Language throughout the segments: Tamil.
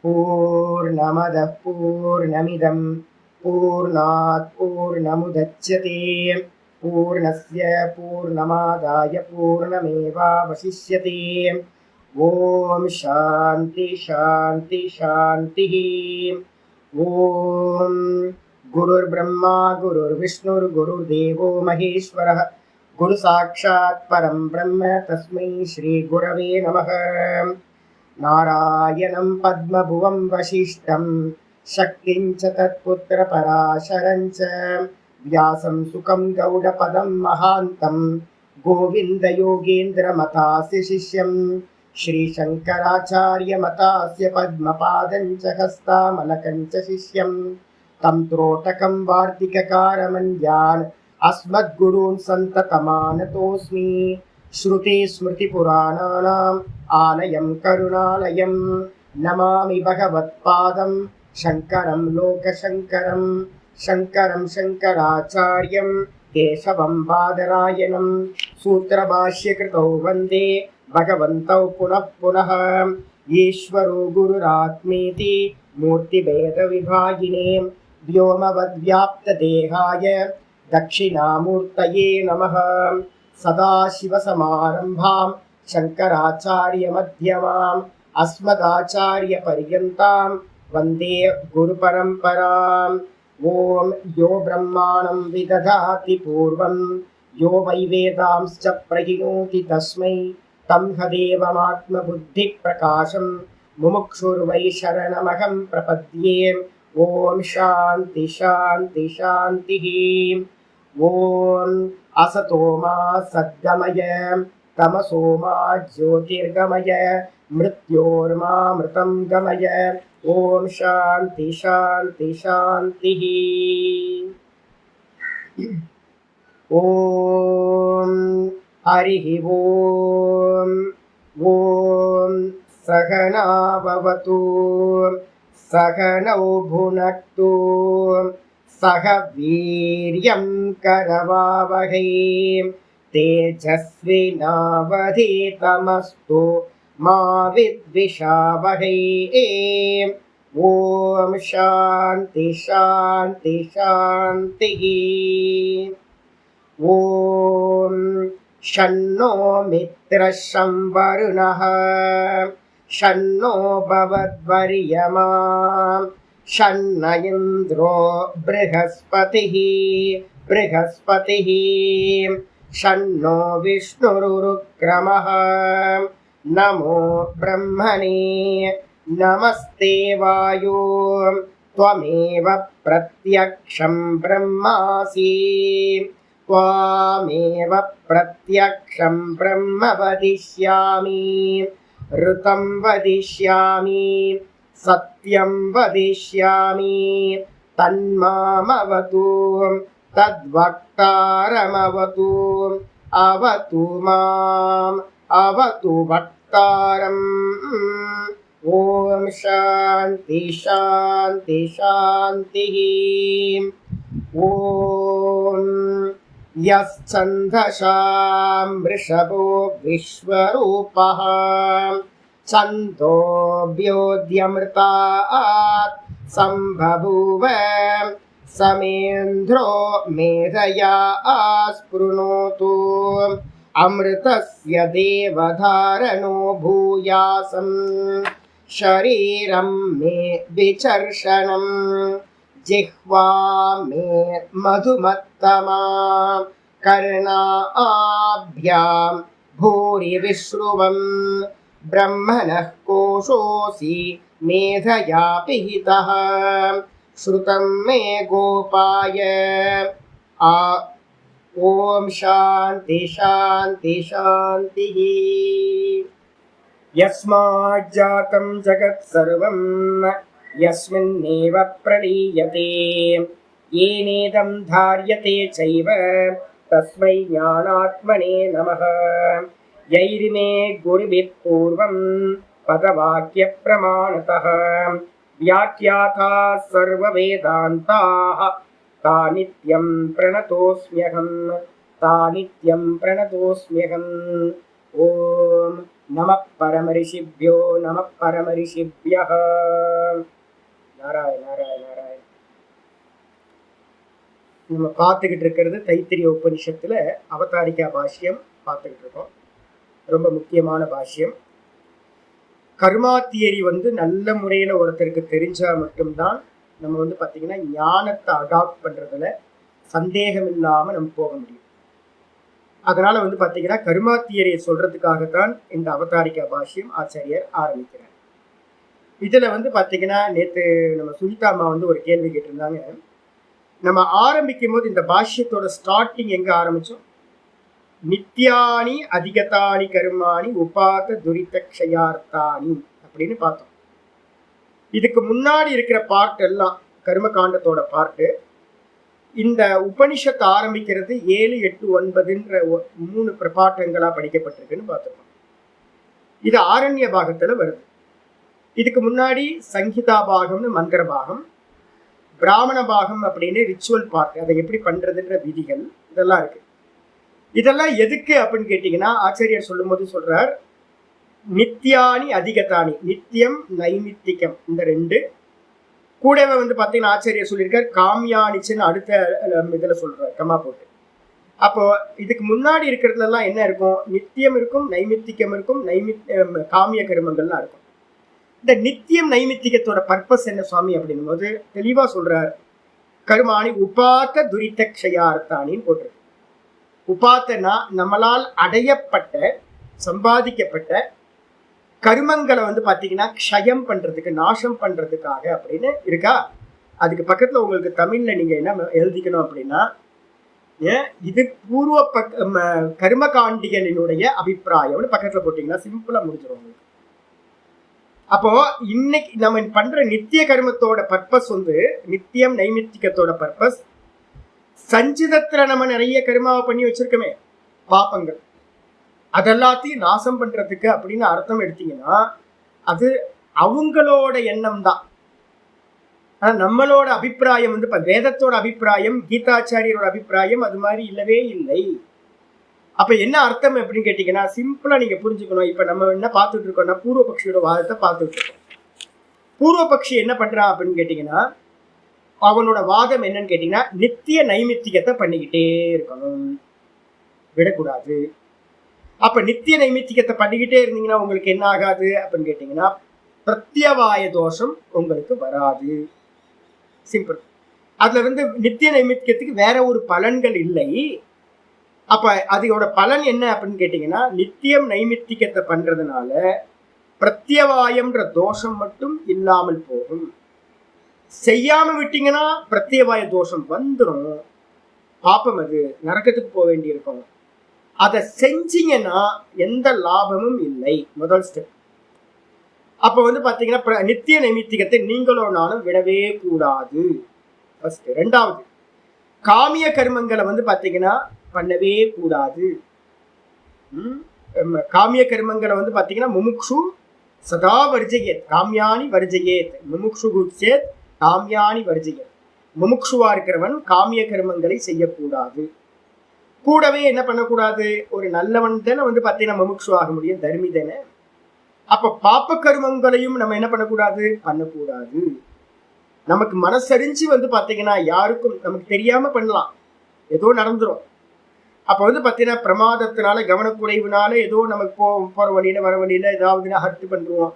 पूर्णमदः पूर्णमिदं पूर्णात् पूर्णमुदच्यते पूर्णस्य पूर्णमादाय पूर्णमेवावशिष्यते। ॐ शान्ति शान्ति शान्तिः। ॐ गुरुर्ब्रह्मा गुरुर्विष्णुर्गुरुर्देवो महेश्वरः गुरुसाक्षात् परं ब्रह्म तस्मै श्रीगुरवे नमः। नारायणं पद्मभुवं वसिष्ठं शक्तिं च तत्पुत्रपराशरं च व्यासं सुखं गौडपदं महान्तं गोविन्दयोगेन्द्रमतास्य शिष्यं श्रीशङ्कराचार्यमतास्य पद्मपादं च हस्तामलकं च शिष्यं तं त्रोटकं वार्तिककारमन्यान् अस्मद्गुरून् सन्ततमानतोऽस्मि। श्रुतिस्मृतिपुराणानाम् आलयं करुणालयं नमामि भगवत्पादं शङ्करं लोकशङ्करं शङ्करं शङ्कराचार्यं केशवं बादरायणं सूत्रभाष्यकृतौ वन्दे भगवन्तौ पुनः पुनः। ईश्वरो गुरुरात्मेति मूर्तिभेदविभागिने व्योमवद्व्याप्तदेहाय दक्षिणामूर्तये नमः। सदाशिवसमारम्भां शङ्कराचार्यमध्यमाम् अस्मदाचार्यपर्यन्तां वन्दे गुरुपरम्पराम्। ॐ यो ब्रह्माणं विदधाति पूर्वं यो वै वेदांश्च प्रहिणोति तस्मै तं हदेवमात्मबुद्धिप्रकाशं मुमुक्षुर्वै शरणमहं प्रपद्ये। ॐ शान्ति शान्ति शान्तिः। ॐ असतो मा सद्गमय तमसो मा ज्योतिर्गमय मृत्योर्मामृतं गमय। ॐ शान्ति शान्ति शान्तिः। ॐ हरिः ॐ। ॐ सहना भवतु सहनौ भुनक्तु सह वीर्यं करवावहै तेजस्विनावधीतमस्तु मा विद्विषावहै। ॐ शान्ति शान्ति शान्तिः। ॐ शन्नो मित्रः शं वरुणः शन्नो भवद्वर्यमा शन्न इन्द्रो बृहस्पतिः शन्नो विष्णुरुक्रमः। नमो ब्रह्मणे नमस्ते वायो त्वमेव प्रत्यक्षं ब्रह्मासि त्वामेव प्रत्यक्षं ब्रह्म वदिष्यामि ऋतं वदिष्यामि सत्यं वदिष्यामि तन्मामवतु तद्वक्तारमवतु अवतु माम् अवतु वक्तारम्। ॐ शान्ति शान्ति शान्तिः। ॐ यश्छन्दसां वृषभो विश्वरूपः छन्दोऽभ्योऽद्यमृतात् सम्बभूव समेन्द्रो मेधया आस्पृणोतु अमृतस्य देवधारणो भूयासं शरीरं मे विचर्षणं जिह्वा मे मधुमत्तमा कर्णाभ्यां भूरिविश्रुवं ब्रह्मणः कोशोऽसि मेधया पिहितः श्रुतं मे गोपाय। ॐ शान्ति शान्ति शान्तिः। यस्माज्जातं जगत् सर्वं यस्मिन्नेव प्रलीयते येनेदं धार्यते चैव तस्मै ज्ञानात्मने नमः। यैर्मे गुरुभिः पूर्वं पदवाक्यप्रमाणतः व्याख्याताः सर्ववेदान्ताः तानित्यं प्रणतोऽस्म्यहम् तानित्यं प्रणतोऽस्म्यहम्। ॐ நம பரமரிஷிபியோ நம பரமரிஷிபியः. நாராயண நாராயண நாராயண. நம்ம பார்த்துக்கிட்டு இருக்கிறது தைத்திரிய உபனிஷத்துல அவதாரிகா பாஷ்யம் பார்த்துக்கிட்டு இருக்கோம். ரொம்ப முக்கியமான பாஷ்யம். கர்மா தியரி நல்ல முறையில ஒருத்தருக்கு தெரிஞ்சா மட்டும்தான் நம்ம பார்த்தீங்கன்னா ஞானத்தை அடாப்ட் பண்றதுல சந்தேகம் இல்லாம நம்ம போக முடியும். அதனால பார்த்தீங்கன்னா கர்மா தியரியை சொல்றதுக்காகத்தான் இந்த அவதாரிகா பாஷ்யம் ஆச்சாரியர் ஆரம்பிக்கிறார். இதுல பார்த்தீங்கன்னா நேற்று நம்ம சுனிதா அம்மா ஒரு கேள்வி கேட்டிருந்தாங்க. நம்ம ஆரம்பிக்கும் போது இந்த பாஷ்யத்தோட ஸ்டார்டிங் எங்க ஆரம்பிச்சோம்? நித்யானி அதிகதானி கர்மாணி உபாத துரிதக்ஷயார்த்தானி அப்படின்னு பார்த்தோம். இதுக்கு முன்னாடி இருக்கிற பார்ட் எல்லாம் கர்ம காண்டத்தோட பார்ட்டு. இந்த உபனிஷத்து ஆரம்பிக்கிறது 7, 8, 9ன்ற 3 பிரபாட்டங்களா படிக்கப்பட்டிருக்குன்னு பார்த்துருக்கோம். இது ஆரண்ய பாகத்துல வருது. இதுக்கு முன்னாடி சங்கீதா பாகம்னு மந்திர பாகம், பிராமண பாகம் அப்படின்னு ரிச்சுவல் பார்ட், அதை எப்படி பண்றதுன்ற விதிகள் இதெல்லாம் இருக்கு. இதெல்லாம் எதுக்கு அப்படின்னு கேட்டீங்கன்னா ஆச்சாரியர் சொல்லும் போது சொல்றார், நித்யானி அதிகதானி, நித்தியம் நைமித்திகம் இந்த 2 கூடவே பார்த்தீங்கன்னா ஆச்சாரியர் சொல்லியிருக்கார் காமியானிச்சுன்னு அடுத்த இதுல சொல்றார் கமா போட்டு. அப்போ இதுக்கு முன்னாடி இருக்கிறதுல எல்லாம் என்ன இருக்கும்? நித்தியம் இருக்கும், நைமித்திகம் இருக்கும், காமிய கர்மங்கள்லாம் இருக்கும். இந்த நித்தியம் நைமித்திகத்தோட பர்பஸ் என்ன சுவாமி அப்படின்னும் போது தெளிவா சொல்றார், கர்மாணி உபாத்த துரிதக்ஷயார்த்தானின்னு போட்டிருக்கு. உபாத்தனா நம்மளால் அடையப்பட்ட சம்பாதிக்கப்பட்ட கர்மங்களை பார்த்தீங்கன்னா க்ஷயம் பண்றதுக்கு, நாசம் பண்றதுக்காக அப்படின்னு இருக்கா. அதுக்கு பக்கத்துல உங்களுக்கு தமிழ்ல நீங்க என்ன எழுதிக்கணும் அப்படின்னா, இது பூர்வ கர்மகாண்டிகளினுடைய அபிப்பிராயம்னு பக்கத்துல போட்டீங்கன்னா சிம்பிளா முடிஞ்சிடும் உங்களுக்கு. அப்போ இன்னைக்கு நம்ம பண்ற நித்திய கர்மத்தோட பர்பஸ் நித்தியம் நைமித்திகத்தோட பர்பஸ், சஞ்சிதத்துல நம்ம நிறைய கர்மாவை பண்ணி வச்சிருக்கோமே பாப்பங்கள், அதெல்லாத்தையும் நாசம் பண்றதுக்கு அப்படின்னு அர்த்தம் எடுத்தீங்கன்னா அது அவங்களோட எண்ணம் தான். ஆனா நம்மளோட அபிப்பிராயம் வேதத்தோட அபிப்பிராயம், கீதாச்சாரியரோட அபிப்பிராயம் அது மாதிரி இல்லவே இல்லை. அப்ப என்ன அர்த்தம் அப்படின்னு கேட்டீங்கன்னா சிம்பிளா நீங்க புரிஞ்சுக்கணும். இப்ப நம்ம என்ன பார்த்துட்டு இருக்கோம்னா பூர்வபக்ஷியோட வாதத்தை பார்த்துட்டு இருக்கோம். பூர்வபக்ஷி என்ன பண்றான் அப்படின்னு கேட்டீங்கன்னா, அவனோட வாதம் என்னன்னு கேட்டீங்கன்னா நித்திய நைமித்திகத்தை பண்ணிக்கிட்டே இருக்கணும், விடக்கூடாது. அப்ப நித்திய நைமித்திகத்தை பண்ணிக்கிட்டே இருந்தீங்கன்னா உங்களுக்கு என்ன ஆகாது அப்படின்னு கேட்டீங்கன்னா பிரத்யவாய தோஷம் உங்களுக்கு வராது. சிம்பிள். அதுல நித்திய நைமித்திகத்துக்கு வேற ஒரு பலன்கள் இல்லை. அப்ப அதோட பலன் என்ன அப்படின்னு கேட்டீங்கன்னா, நித்தியம் நைமித்திகத்தை பண்றதுனால பிரத்யவாயம்ன்ற தோஷம் மட்டும் இல்லாமல் போகும். செய்யாம விட்டீங்கன்னா பிரத்யவாய தோஷம் வந்துடும், பாப்பம், அது நரக்கத்துக்கு போக வேண்டி இருக்கும். அதை செஞ்சீங்கன்னா எந்த லாபமும் இல்லை, முதல் ஸ்டெப். அப்ப பாத்தீங்கன்னா நித்திய நைமித்திகத்தை நீங்களோ நானும் விடவே கூடாது. ஃபர்ஸ்ட். ரெண்டாவது, காமிய கர்மங்களை பாத்தீங்கன்னா பண்ணவே கூடாது. காமிய கர்மங்களை பாத்தீங்கன்னா முமுக்ஷு சதா வர்ஜயேத் காமியானி வர்ஜயேத் முமுக்ஷு குச்சேத் காமியானி வர்ஜயேத். முமுக்ஷுவா இருக்கிறவன் காமிய கர்மங்களை செய்யக்கூடாது. கூடவே என்ன பண்ணக்கூடாது? ஒரு நல்லவன் தானே பாத்தீங்கன்னா முமுக்ஷு ஆக முடியும், தர்மி தானே. அப்ப பாப்ப கர்மங்களையும் நம்ம என்ன பண்ணக்கூடாது? பண்ணக்கூடாது. நமக்கு மனசறிஞ்சு பாத்தீங்கன்னா யாருக்கும் நமக்கு தெரியாம பண்ணலாம், ஏதோ நடந்துரும். அப்ப பாத்தீங்கன்னா பிரமாதத்தினால கவனக்குறைவுனால ஏதோ நமக்கு போற வழியில வர வழியில ஏதாவது ஹர்ட் பண்ணுவோம்,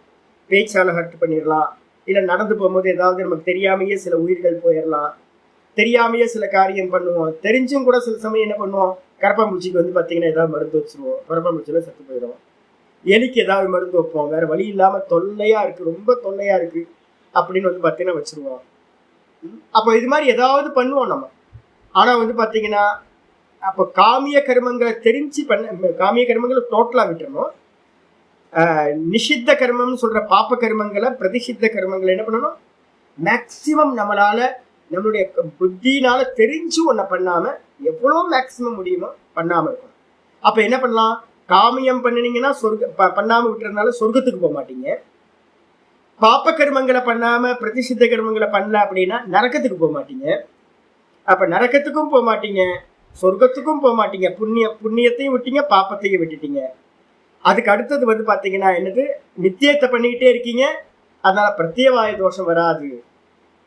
பேச்சால ஹர்ட் பண்ணிடலாம். இல்ல நடந்து போகும்போது ஏதாவது நமக்கு தெரியாமையே சில உயிர்கள் போயிடலாம், தெரியாமையே சில காரியம் பண்ணுவோம். தெரிஞ்சும் கூட சில சமயம் என்ன பண்ணுவோம், கரப்பாம்பூச்சிக்கு பாத்தீங்கன்னா ஏதாவது மருந்து வச்சிருவோம், கரப்பாம்பூச்சியில செத்து போயிடும். எலிக்கு ஏதாவது மருந்து வைப்போம், வேற வழி இல்லாம தொல்லையா இருக்கு, ரொம்ப தொல்லையா இருக்கு அப்படின்னு பாத்தீங்கன்னா வச்சிருவோம். அப்ப இது மாதிரி ஏதாவது பண்ணுவோம் நம்ம. ஆனா பாத்தீங்கன்னா அப்ப காமிய கர்மங்களை தெரிஞ்சு காமிய கர்மங்களை டோட்டலா விட்டுறணும். நிஷித்த கர்மம்னு சொல்ற பாப்ப கர்மங்களை, பிரதிஷித்த கர்மங்களை என்ன பண்ணணும், மேக்சிமம் நம்மளால நம்மளுடைய புத்தினால தெரிஞ்சு ஒன்ன பண்ணாம எவ்வளவு மேக்சிமம் முடியுமோ பண்ணாம இருக்கணும். அப்ப என்ன பண்ணலாம்? காமியம் பண்ணினீங்கன்னா பண்ணாம விட்டுறதுனால சொர்க்கத்துக்கு போக மாட்டீங்க. பாப்ப கர்மங்களை பண்ணாம பிரதிஷித்த கர்மங்களை பண்ணல அப்படின்னா நரக்கத்துக்கு போக மாட்டீங்க. அப்ப நரக்கத்துக்கும் போக மாட்டீங்க, சொர்க்கத்துக்கும் போக மாட்டீங்க. புண்ணியத்தையும் விட்டீங்க, பாப்பத்தையும் விட்டுட்டீங்க. அதுக்கு அடுத்தது வந்து பாத்தீங்கன்னா என்னது, நித்தியத்தை பண்ணிக்கிட்டே இருக்கீங்க, அதனால பிரத்யவாய தோஷம் வராது.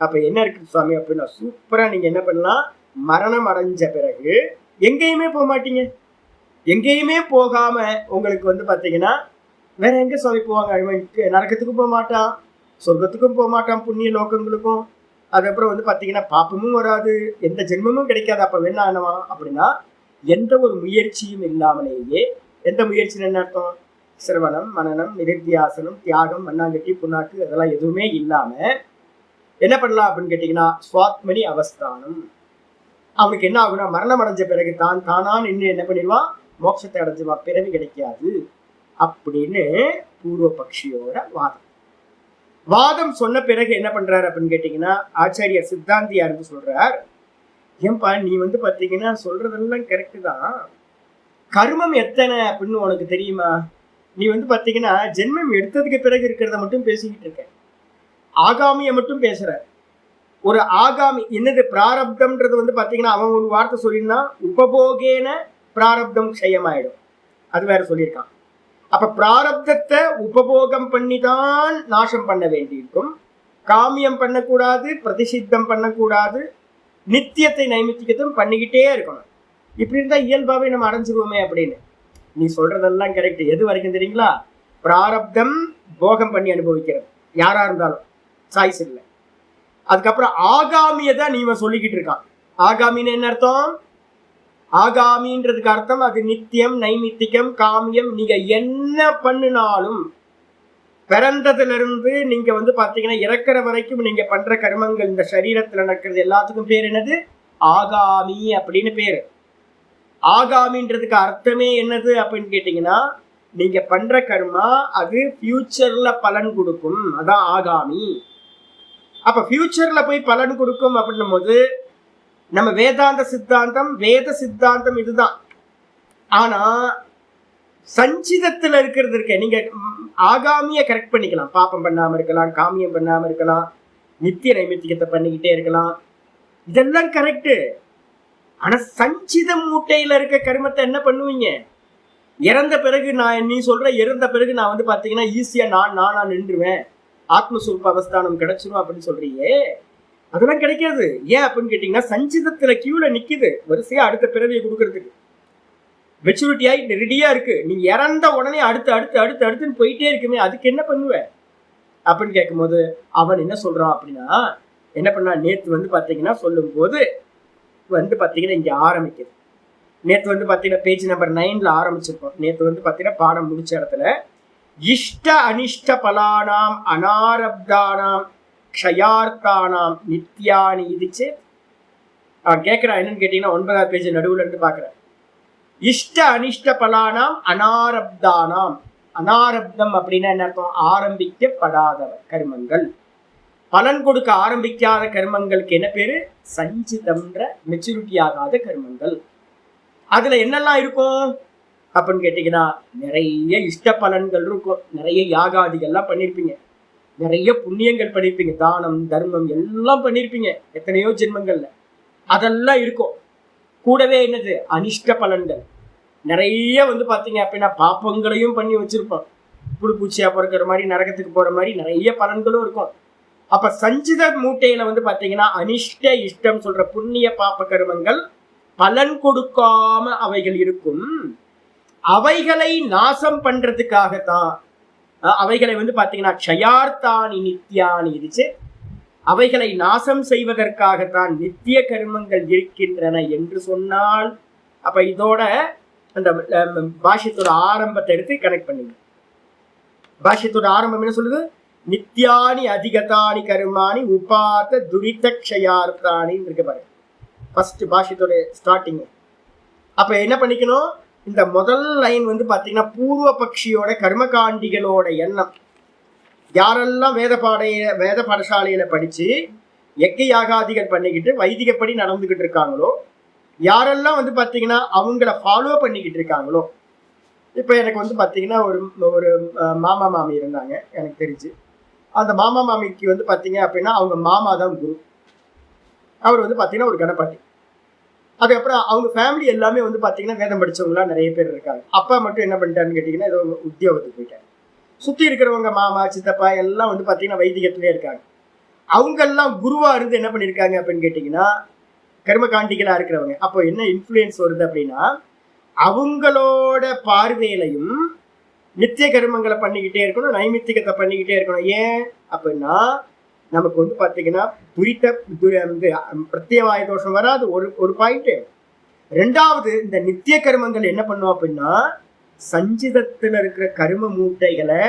அப்ப என்ன இருக்கு சுவாமி அப்படின்னா, சூப்பரா நீங்க என்ன பண்ணலாம், மரணம் அடைஞ்ச பிறகு எங்கேயுமே போக மாட்டீங்க. எங்கேயுமே போகாம உங்களுக்கு வந்து பாத்தீங்கன்னா வேற எங்க சுவாமி போவாங்க, நரகத்துக்கும் போக மாட்டான், சொர்க்கத்துக்கும் போக மாட்டான், புண்ணிய லோகங்களுக்கும். அதுக்கப்புறம் வந்து பாத்தீங்கன்னா பாப்பமும் வராது, எந்த ஜென்மமும் கிடைக்காது. அப்ப என்ன ஆனவா அப்படின்னா, எந்த ஒரு முயற்சியும் இல்லாமலேயே, எந்த முயற்சின்னு என்ன அர்த்தம், சிரவணம், மனனம், நிதித்தியாசனம், தியாகம், மண்ணாங்கட்டி, புண்ணாக்கு, அதெல்லாம் எதுவுமே இல்லாம என்ன பண்ணலாம் அப்படின்னு கேட்டீங்கன்னா, சுவாத்மனி அவஸ்தானம். அவனுக்கு என்ன ஆகுனா, மரணம் அடைஞ்ச பிறகு தான் தானா நின்று என்ன பண்ணிடுவான், மோட்சத்தை அடைஞ்சுவான், பிறவி கிடைக்காது அப்படின்னு பூர்வ பக்ஷியோட வாதம். வாதம் சொன்ன பிறகு என்ன பண்றாரு அப்படின்னு கேட்டீங்கன்னா, ஆச்சாரிய சித்தாந்தியாருக்கு சொல்றார், ஏன்பா நீ வந்து பாத்தீங்கன்னா சொல்றதெல்லாம் கரெக்டு தான், கர்மம் எத்தனை அப்படின்னு உனக்கு தெரியுமா? நீ வந்து பாத்தீங்கன்னா ஜென்மம் எடுத்ததுக்கு பிறகு இருக்கிறத மட்டும் பேசிக்கிட்டு இருக்க, ஆகாமிய மட்டும் பேசுற. ஒரு ஆகாமி என்னது, பிராரப்தம்ன்றது வந்து பாத்தீங்கன்னா அவன் ஒரு வார்த்தை சொல்லியிருந்தான், உபபோகேன பிராரப்தம் க்ஷயமாயிடும், அது வேற சொல்லியிருக்கான். அப்ப பிராரப்தத்தை உபபோகம் பண்ணிதான் நாசம் பண்ண வேண்டியிருக்கும். காமியம் பண்ணக்கூடாது, பிரதிசித்தம் பண்ணக்கூடாது, நித்தியத்தை நைமித்தியத்தும் பண்ணிக்கிட்டே இருக்கணும். இப்படி இருந்தா இயல்பாவே நம்ம அடைஞ்சிருவோமே அப்படின்னு. நீ சொல்றதெல்லாம் கரெக்ட். எது வரைக்கும் தெரியுங்களா, பிராரப்தம் போகம் பண்ணி அனுபவிக்கிறது யாரா இருந்தாலும் சாய்ஸ் இல்லை. அதுக்கப்புறம் ஆகாமியதான் நீ சொல்லிக்கிட்டு இருக்கான். ஆகாமின்னு என்ன அர்த்தம், ஆகாமின்றதுக்கு அர்த்தம் அது நித்தியம், நைமித்திகம், காமியம். நீங்க என்ன பண்ணினாலும் பிறந்ததுல இருந்து நீங்க வந்து பாத்தீங்கன்னா இறக்குற வரைக்கும் நீங்க பண்ற கர்மங்கள், இந்த சரீரத்துல நடக்கிறது எல்லாத்துக்கும் பேர் என்னது, ஆகாமி அப்படின்னு பேரு. ஆகாமின்றதுக்கு அர்த்தமே என்னது அப்படின்னு கேட்டீங்கன்னா, நீங்க பண்ற கர்மா அது ஃபியூச்சர்ல பலன் கொடுக்கும், அதான் ஆகாமி. அப்ப ஃபியூச்சர்ல போய் பலன் கொடுக்கும் அப்படின்னும் போது நம்ம வேதாந்த சித்தாந்தம், வேத சித்தாந்தம் இதுதான். ஆனா சஞ்சிதத்துல இருக்கிறது இருக்க, நீங்க ஆகாமிய கரெக்ட் பண்ணிக்கலாம், பாப்பம் பண்ணாம இருக்கலாம், காமியம் பண்ணாம இருக்கலாம், நித்திய நைமித்தியத்தை பண்ணிக்கிட்டே இருக்கலாம், இதெல்லாம் கரெக்டு. ஆனா சஞ்சித மூட்டையில இருக்க கர்மத்தை என்ன பண்ணுவீங்க, இறந்த பிறகு நான், நீ சொல்ற இறந்த பிறகு நான் வந்து பாத்தீங்கன்னா ஈஸியா நானா நின்றுவேன், ஆத்மஸ்வரூப அவஸ்தானம் கிடைச்சிரும் அப்படின்னு சொல்றியே, அதெல்லாம் கிடைக்காது. ஏன் அப்படின்னு கேட்டீங்கன்னா, சஞ்சிதத்துல கியூல நிக்குது வரிசையா அடுத்த பிறவியை கொடுக்கறதுக்கு, மெச்சூரிட்டி ஆகி ரெடியா இருக்கு. நீங்க இறந்த உடனே அடுத்து அடுத்து அடுத்து அடுத்துன்னு போயிட்டே இருக்குமே, அதுக்கு என்ன பண்ணுவேன் அப்படின்னு கேட்கும் போது அவன் என்ன சொல்றான் அப்படின்னா, என்ன பண்ணா, நேற்று வந்து பாத்தீங்கன்னா சொல்லும் போது வந்து பாத்தீங்கன்னா இங்க ஆரம்பிக்குது. நேற்று வந்து பாத்தீங்கன்னா பேஜ் நம்பர் 9ல ஆரம்பிச்சிருக்கோம். நேற்று வந்து பாத்தீங்கன்னா பாடம் முடிச்ச இடத்துல இஷ்ட அனிஷ்ட பலானாம் அனாரப்தானாம் க்ஷயார்த்தானாம் நித்யானி இதுச்சு கேட்கிறேன். என்னன்னு கேட்டீங்கன்னா 9வது பேஜ் நடுவுல இருந்து பாக்குறேன். இஷ்ட அனிஷ்ட பலானாம் அனாரப்தானாம், அனாரப்தம் அப்படின்னா என்ன அர்த்தம், ஆரம்பிக்கப்படாத கர்மங்கள், பலன் கொடுக்க ஆரம்பிக்காத கர்மங்களுக்கு என்ன பேரு, சஞ்சிதம்ன்ற மெச்சூரிட்டி ஆகாத கர்மங்கள். அதுல என்னெல்லாம் இருக்கும் அப்படின்னு கேட்டீங்கன்னா, நிறைய இஷ்ட பலன்கள் இருக்கும், நிறைய யாகாதிகள்லாம் பண்ணியிருப்பீங்க, நிறைய புண்ணியங்கள் பண்ணியிருப்பீங்க, தானம் தர்மம் எல்லாம் பண்ணியிருப்பீங்க எத்தனையோ ஜென்மங்கள்ல, அதெல்லாம் இருக்கும். கூடவே என்னது, அனிஷ்ட பலன்கள் நிறைய வந்து பாத்தீங்க அப்படின்னா பாப்பங்களையும் பண்ணி வச்சிருப்போம், புழு பூச்சியா பிறக்கிற மாதிரி, நரகத்துக்கு போற மாதிரி நிறைய பலன்களும் இருக்கும். அப்ப சஞ்சித மூட்டையில வந்து பாத்தீங்கன்னா அனிஷ்ட இஷ்டம் சொல்ற புண்ணிய பாப்ப கருமங்கள் பலன் கொடுக்காம அவைகள் இருக்கும். அவைகளை நாசம் பண்றதுக்காகத்தான், அவைகளை வந்து பாத்தீங்கன்னா க்ஷயார்த்தானி நித்யானி இருச்சு, அவைகளை நாசம் செய்வதற்காகத்தான் நித்திய கர்மங்கள் இருக்கின்றன என்று சொன்னால், அப்ப இதோட அந்த பாஷ்யத்தோட ஆரம்பத்தை எடுத்து கனெக்ட் பண்ணுங்க. பாஷ்யத்தோட ஆரம்பம் என்ன சொல்லுது, நித்யானி அதிகதானி கர்மாணி உபாத துரித க்ஷயார்த்தானி இருக்கு பாருங்க, ஃபர்ஸ்ட் பாஷ்யத்தோட ஸ்டார்டிங். அப்ப என்ன பண்ணிக்கணும், இந்த முதல் லைன் வந்து பாத்தீங்கன்னா பூர்வ பக்ஷியோட கர்மகாண்டிகளோட எண்ணம். யாரெல்லாம் வேத பாடசாலையில படிச்சு யக்க யாகாதிகள் பண்ணிக்கிட்டு வைதிகப்படி நடந்துகிட்டு இருக்காங்களோ, யாரெல்லாம் வந்து பாத்தீங்கன்னா அவங்கள ஃபாலோ பண்ணிக்கிட்டு இருக்காங்களோ, இப்ப எனக்கு வந்து பாத்தீங்கன்னா ஒரு மாமா மாமி இருந்தாங்க எனக்கு தெரிஞ்சு. அந்த மாமா மாமிக்கு வந்து பாத்தீங்க அப்படின்னா அவங்க மாமா தான் குரு. அவர் வந்து பாத்தீங்கன்னா ஒரு கணபதி. அதுக்கப்புறம் அவங்க ஃபேமிலி எல்லாமே வந்து பாத்தீங்கன்னா வேதம் படிச்சவங்களா நிறைய பேர் இருக்காங்க. அப்பா மட்டும் என்ன பண்ணிட்டாருன்னு கேட்டீங்கன்னா ஏதோ உத்தியோகத்துக்கு போயிட்டாரு. சுத்தி இருக்கிறவங்க மாமா சித்தப்பா எல்லாம் வந்து பாத்தீங்கன்னா வைதிகத்திலே இருக்காங்க. அவங்க எல்லாம் குருவா இருந்து என்ன பண்ணிருக்காங்க அப்படின்னு கேட்டீங்கன்னா கர்மகாண்டிகளா இருக்கிறவங்க. அப்போ என்ன இன்ஃப்ளூயன்ஸ் வருது அப்படின்னா அவங்களோட பார்வையிலையும் நித்திய கர்மங்களை பண்ணிக்கிட்டே இருக்கணும், நைமித்திகத்தை பண்ணிக்கிட்டே இருக்கணும். ஏன் அப்படின்னா நமக்கு வந்து பாத்தீங்கன்னா பிரத்யவாய தோஷம் வராது. ஒரு பாயிண்ட். ரெண்டாவது, இந்த நித்திய கர்மங்கள் என்ன பண்ணும் அப்படின்னா சஞ்சிதத்துல இருக்கிற கரும மூட்டைகளை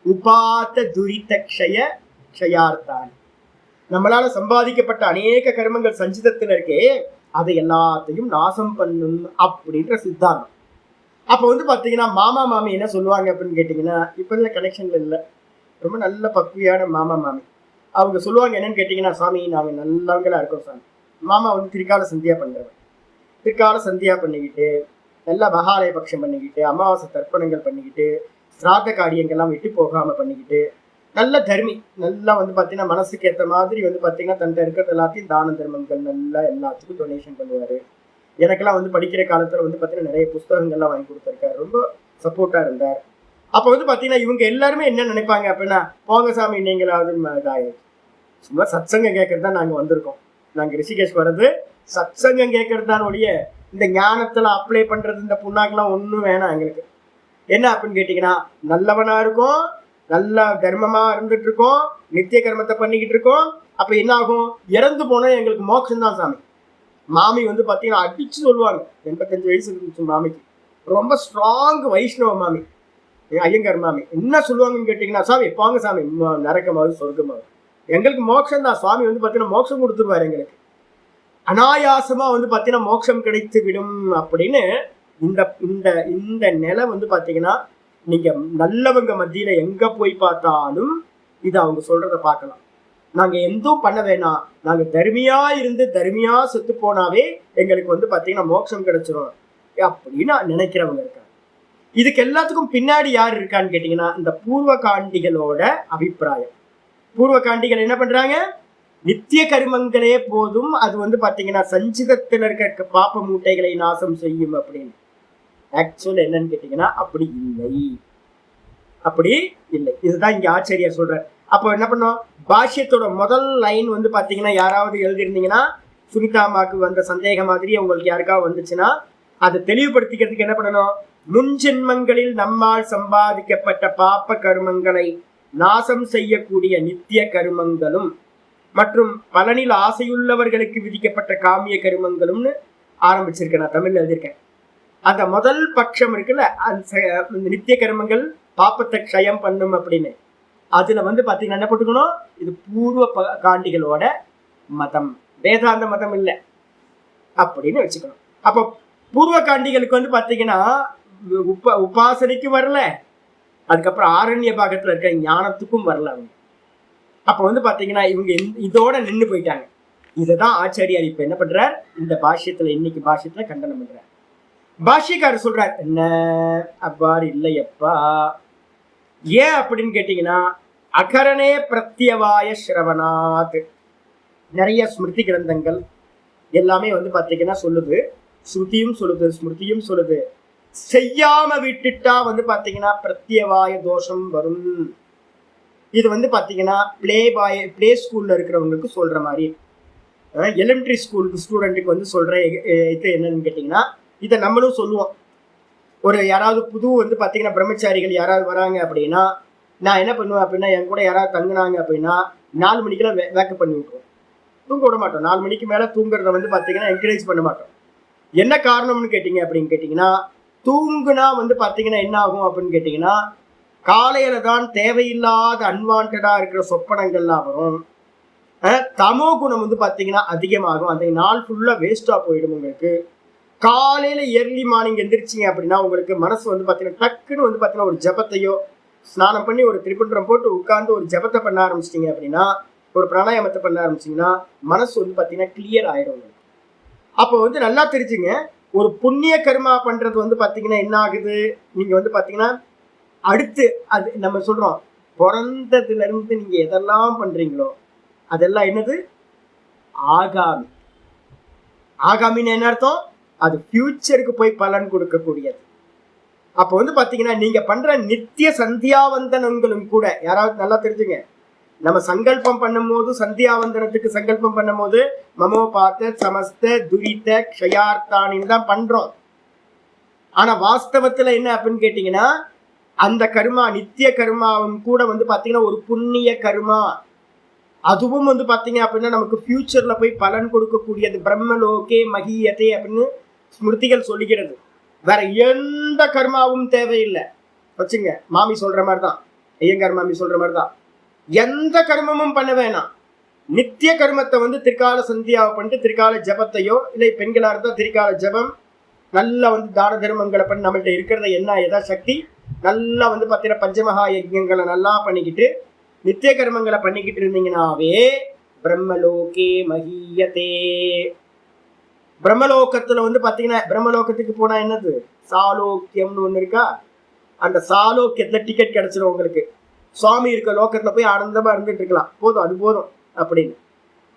உபாத்த துரித க்ஷயார்த்தான், நம்மளால சம்பாதிக்கப்பட்ட அநேக கர்மங்கள் சஞ்சிதத்துல இருக்கே அதை எல்லாத்தையும் நாசம் பண்ணும் அப்படின்ற சித்தாந்தம். அப்ப வந்து பாத்தீங்கன்னா மாமா மாமி என்ன சொல்லுவாங்க அப்படின்னு கேட்டீங்கன்னா, இப்ப இந்த கனெக்ஷன்ல இல்லை, ரொம்ப நல்ல பக்குவியான மாமா மாமி அவங்க சொல்லுவாங்க என்னன்னு கேட்டீங்கன்னா, சாமி நாங்க நல்லவங்களா இருக்கோம் சாமி. மாமா வந்து திரிகால சந்தியா பண்றவன். திரிகால சந்தியா பண்ணிக்கிட்டு நல்லா மகாலய பட்சம் பண்ணிக்கிட்டு அமாவாசை தர்ப்பணங்கள் பண்ணிக்கிட்டு சிராத்த காரியங்கள்லாம் விட்டு போகாம பண்ணிக்கிட்டு நல்ல தர்மி, நல்லா வந்து பாத்தீங்கன்னா மனசுக்கு ஏற்ற மாதிரி வந்து பாத்தீங்கன்னா தன்ட்ட இருக்கிறது எல்லாத்தையும் தான தர்மங்கள் நல்லா எல்லாத்துக்கும் டொனேஷன் பண்ணுவாரு. எனக்கெல்லாம் வந்து படிக்கிற காலத்துல வந்து பாத்தீங்கன்னா நிறைய புஸ்தகங்கள்லாம் வாங்கி கொடுத்துருக்காரு. ரொம்ப சப்போர்ட்டா இருந்தார். அப்ப வந்து பாத்தீங்கன்னா இவங்க எல்லாருமே என்ன நினைப்பாங்க அப்படின்னா, போங்க சாமி நீங்களாவது சும்மா சத்சங்கம் கேட்கறது தான் நாங்க வந்திருக்கோம். நாங்க ரிஷிகேஷ் வர்றது சத்சங்கம் கேட்கறது தான் ஒழிய இந்த ஞானத்துல அப்ளை பண்றது இந்த புண்ணாக்கெல்லாம் ஒன்றும் வேணாம் எங்களுக்கு. என்ன அப்படின்னு கேட்டீங்கன்னா நல்லவனா இருக்கும், நல்லா தர்மமா இருந்துட்டு இருக்கோம், நித்திய கர்மத்தை பண்ணிக்கிட்டு இருக்கோம். அப்ப என்ன ஆகும், இறந்து போனா எங்களுக்கு மோட்சம் தான் சாமி. மாமி வந்து பாத்தீங்கன்னா அடிச்சு சொல்லுவாங்க. 85 வயசு இருந்துச்சு மாமிக்கு. ரொம்ப ஸ்ட்ராங் வைஷ்ணவ மாமி, ஐயங்கார் மாமி. என்ன சொல்லுவாங்கன்னு கேட்டீங்கன்னா, சாமி போங்க சாமி, நரக்கமாவது சொர்க்கமாவது எங்களுக்கு மோட்சம் தான். சுவாமி வந்து பாத்தீங்கன்னா மோட்சம் கொடுத்துருவாரு எங்களுக்கு, அனாயாசமா வந்து பாத்தீங்கன்னா மோட்சம் கிடைத்து விடும் அப்படின்னு. இந்த இந்த இந்த நிலை வந்து பாத்தீங்கன்னா நீங்க நல்லவங்க மத்தியில எங்க போய் பார்த்தாலும் இது அவங்க சொல்றத பார்க்கலாம். நாங்க எதுவும் பண்ண வேணாம், நாங்க தர்மியா இருந்து தர்மியா செத்து போனாவே எங்களுக்கு வந்து பாத்தீங்கன்னா மோட்சம் கிடைச்சிரும் அப்படின்னு நினைக்கிறவங்க இருக்காங்க. இதுக்கு எல்லாத்துக்கும் பின்னாடி யார் இருக்கான்னு கேட்டீங்கன்னா இந்த பூர்வ காண்டிகளோட அபிப்பிராயம். பூர்வ காண்டிகள் என்ன பண்றாங்க, நித்திய கர்மங்களே போதும், அது வந்து பாத்தீங்கன்னா சஞ்சிதத்தில் இருக்க பாப்ப மூட்டைகளை நாசம் செய்யும் அப்படின்னு. ஆக்சுவல் என்னன்னு கேட்டீங்கன்னா அப்படி இல்லை, அப்படி இல்லை. இதுதான் இங்க ஆச்சரியர் சொல்றார். அப்போ என்ன பண்ணோம், பாஷ்யத்தோட முதல் லைன் வந்து பாத்தீங்கன்னா யாராவது எழுதியிருந்தீங்கன்னா சுனிதாமாக்கு வந்த சந்தேகம் மாதிரி உங்களுக்கு யாருக்காவது வந்துச்சுன்னா அதை தெளிவுபடுத்திக்கிறதுக்கு என்ன பண்ணணும், முன்ஜென்மங்களில் நம்மால் சம்பாதிக்கப்பட்ட பாப்ப கருமங்களை நாசம் செய்யக்கூடிய நித்திய கருமங்களும் மற்றும் பலனில் ஆசையுள்ளவர்களுக்கு விதிக்கப்பட்ட காமிய கருமங்களும்னு ஆரம்பிச்சிருக்கேன். நான் தமிழ்ல எழுதியிருக்கேன். அந்த முதல் பட்சம் இருக்குல்ல, அந்த நித்திய கர்மங்கள் பாப்பத்தை க்ஷயம் பண்ணும் அப்படின்னு, அதுல வந்து பாத்தீங்கன்னா என்ன போட்டுக்கணும், இது பூர்வ காண்டிகளோட மதம், வேதாந்த மதம் இல்லை அப்படின்னு வச்சுக்கணும். அப்போ பூர்வ காண்டிகளுக்கு வந்து பாத்தீங்கன்னா உபாசனைக்கு வரல, அதுக்கப்புறம் ஆரண்ய பாகத்துல இருக்க ஞானத்துக்கும் வரல அவங்க. அப்ப வந்து பாத்தீங்கன்னா இவங்க இதோட நின்று போயிட்டாங்க. இதுதான் ஆச்சாரியார் இப்ப என்ன பண்றார், இந்த பாஷ்யத்துல இன்னைக்கு பாஷ்யத்துல கண்டனம் பண்றார். பாஷ்யக்காரர் சொல்றார் என்ன, அவ்வாறு இல்லையப்பா. ஏன் அப்படின்னு கேட்டீங்கன்னா அகரணே பிரத்யவாய ஸ்ரவணாத், நிறைய ஸ்மிருதி கிரந்தங்கள் எல்லாமே வந்து பாத்தீங்கன்னா சொல்லுது, ஸ்ருதியும் சொல்லுது ஸ்மிருதியும் சொல்லுது, செய்யாம விட்டுட்டா வந்து பாத்தீங்கன்னா பிரத்யவாய தோஷம் வரும். இது வந்து பாத்தீங்கன்னா பிளே ஸ்கூல்ல இருக்கிறவங்களுக்கு சொல்ற மாதிரி, எலிமெண்டரி ஸ்கூல் ஸ்டூடெண்ட்டுக்கு வந்து சொல்ற இது என்னன்னு கேட்டீங்கன்னா இதை நம்மளும் சொல்லுவோம். ஒரு யாராவது புது வந்து பாத்தீங்கன்னா பிரம்மச்சாரிகள் யாராவது வராங்க அப்படின்னா நான் என்ன பண்ணுவேன் அப்படின்னா, என் கூட யாராவது தங்குனாங்க அப்படின்னா 4 மணிக்கெல்லாம் வேக்கப் பண்ணி விட்டுருவோம், தூங்க விட மாட்டோம். 4 மணிக்கு மேல தூங்குறத வந்து பாத்தீங்கன்னா என்கரேஜ் பண்ண மாட்டோம். என்ன காரணம்னு கேட்டீங்க அப்படின்னு கேட்டீங்கன்னா, தூங்குனா வந்து பாத்தீங்கன்னா என்ன ஆகும் அப்படின்னு கேட்டீங்கன்னா காலையில தான் தேவையில்லாத அன்வான்டா இருக்கிற சொப்பனங்கள்லாம் வரும். தமோ குணம் வந்து பாத்தீங்கன்னா அதிகமாகும். அந்த நாள் ஃபுல்லா வேஸ்டா போயிடும் உங்களுக்கு. காலையில ஏர்லி மார்னிங் எந்திரிச்சிங்க அப்படின்னா உங்களுக்கு மனசு வந்து பாத்தீங்கன்னா டக்குன்னு வந்து பாத்தீங்கன்னா ஒரு ஜபத்தையோ ஸ்நானம் பண்ணி ஒரு திரிபுண்டம் போட்டு உட்கார்ந்து ஒரு ஜபத்தை பண்ண ஆரம்பிச்சிட்டிங்க அப்படின்னா, ஒரு பிராணாயாமத்தை பண்ண ஆரம்பிச்சிங்கன்னா மனசு வந்து பாத்தீங்கன்னா கிளியர் ஆயிடும் உங்களுக்கு. அப்போ வந்து நல்லா தெரிஞ்சுங்க, ஒரு புண்ணிய கர்மா பண்றது வந்து பாத்தீங்கன்னா என்ன ஆகுது, நீங்க வந்து பாத்தீங்கன்னா அடுத்து அது நம்ம சொல்றோம் பிறந்ததுல இருந்து நீங்க எதெல்லாம் பண்றீங்களோ அதெல்லாம் என்னது, ஆகாமி. ஆகாமின்னு என்ன அர்த்தம்? அது ஃபியூச்சருக்கு போய் பலன் கொடுக்கக்கூடியது. அப்போ வந்து பாத்தீங்கன்னா நீங்க பண்ற நித்திய சந்தியாவந்தனங்களும் கூட, யாராவது நல்லா தெரிஞ்சுங்க, நம்ம சங்கல்பம் பண்ணும் போது, சந்தியாவந்தனத்துக்கு சங்கல்பம் பண்ணும் போது மமோபாத்த சமஸ்த துரித க்ஷயார்த்தானின்னு தான் பண்றோம். ஆனா வாஸ்தவத்துல என்ன அப்படின்னு கேட்டீங்கன்னா, அந்த கர்மா நித்திய கர்மாவும் கூட வந்து பாத்தீங்கன்னா ஒரு புண்ணிய கர்மா. அதுவும் வந்து பாத்தீங்க அப்படின்னா நமக்கு ஃபியூச்சர்ல போய் பலன் கொடுக்கக்கூடியது. பிரம்மலோகே மகியதே அப்படின்னு ஸ்மிருதிகள் சொல்லுகிறது. வேற எந்த கர்மாவும் தேவையில்லை வச்சுங்க. மாமி சொல்ற மாதிரிதான், ஐயங்கார் மாமி சொல்ற மாதிரிதான், எந்த கர்மமும் பண்ண வேணாம். நித்திய கர்மத்தை வந்து திரிகால சந்தியாவை பண்ணிட்டு திரிகால ஜபத்தையோ, இல்லை பெண்களா இருந்தா திரிகால ஜபம், நல்லா வந்து தான தர்மங்களை பண்ணி நம்மள்ட்ட இருக்கிறத என்ன எதா சக்தி நல்லா வந்து பார்த்தீங்கன்னா பஞ்சமகா யஜ்யங்களை நல்லா பண்ணிக்கிட்டு நித்திய கர்மங்களை பண்ணிக்கிட்டு இருந்தீங்கன்னாவே பிரம்மலோகே மகியதே. பிரம்மலோகத்துல வந்து பாத்தீங்கன்னா, பிரம்மலோகத்துக்கு போனா என்னது சாலோக்கியம்னு ஒண்ணு இருக்கா, அந்த சாலோக்கியத்துல டிக்கெட் கிடைச்சிடும் உங்களுக்கு. சுவாமி இருக்க லோகத்துல போய் ஆனந்தமா இருந்துட்டு இருக்கலாம், போதும் அது போதும் அப்படின்னு.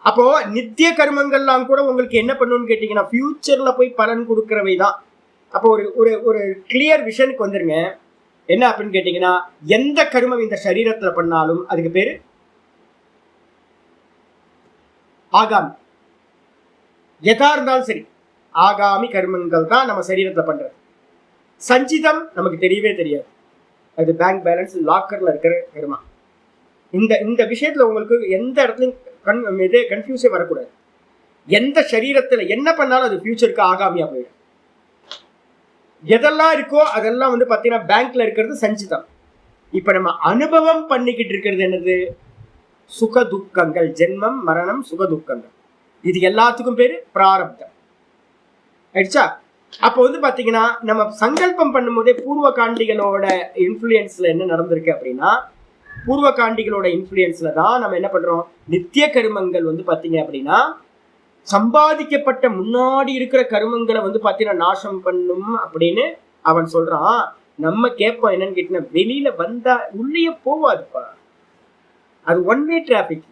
அப்போ நித்திய கர்மங்கள்லாம் கூட உங்களுக்கு என்ன பண்ணணும்னு கேட்டீங்கன்னா ஃபியூச்சர்ல போய் பலன் கொடுக்கறவை தான். அப்போ ஒரு ஒரு ஒரு கிளியர் விஷனுக்கு வந்துருங்க. என்ன அப்படின்னு கேட்டீங்கன்னா, எந்த கர்மம் இந்த சரீரத்துல பண்ணாலும் அதுக்கு பேரு ஆகாமி. எதா இருந்தாலும் சரி ஆகாமி கர்மங்கள் தான் நம்ம சரீரத்துல பண்றது. சஞ்சிதம் நமக்கு தெரியவே தெரியாது, அது பேங்க் பேலன்ஸ் லாக்கர்ல இருக்கிற கர்மா. இந்த இந்த விஷயத்துல உங்களுக்கு எந்த இடத்துலையும் கன்ஃபியூஸே வரக்கூடாது. எந்த சரீரத்துல என்ன பண்ணாலும் அது ஃபியூச்சருக்கு ஆகாமியா போயிடும். எதெல்லாம் இருக்கோ அதெல்லாம் வந்து பாத்தீங்கன்னா பேங்க்ல இருக்கிறது சஞ்சிதம். இப்ப நம்ம அனுபவம் பண்ணிக்கிட்டு இருக்கிறது என்னது, சுக துக்கங்கள், ஜென்மம் மரணம் சுக துக்கங்கள். இது எல்லாத்துக்கும் பேரு பிராரப்தம். ஆயிடுச்சா? அப்போ வந்து பாத்தீங்கன்னா நம்ம சங்கல்பம் பண்ணும்போதே பூர்வ காண்டிகளோட இன்ஃபுளுயன்ஸ்ல என்ன நடந்திருக்கு அப்படின்னா, பூர்வ காண்டிகளோட இன்ஃபுளுயன்ஸ்ல தான் நம்ம என்ன பண்றோம், நித்திய கருமங்கள் வந்து பாத்தீங்க அப்படின்னா சம்பாதிக்கப்பட்ட முன்னாடி இருக்கிற கருமங்களை வந்து பாத்தீங்கன்னா நாசம் பண்ணும் அப்படின்னு அவன் சொல்றான். நம்ம கேட்போம் என்னன்னு கேட்டீங்கன்னா, வெளியில வந்தா உள்ளே போவாதுப்பா, அது one way traffic.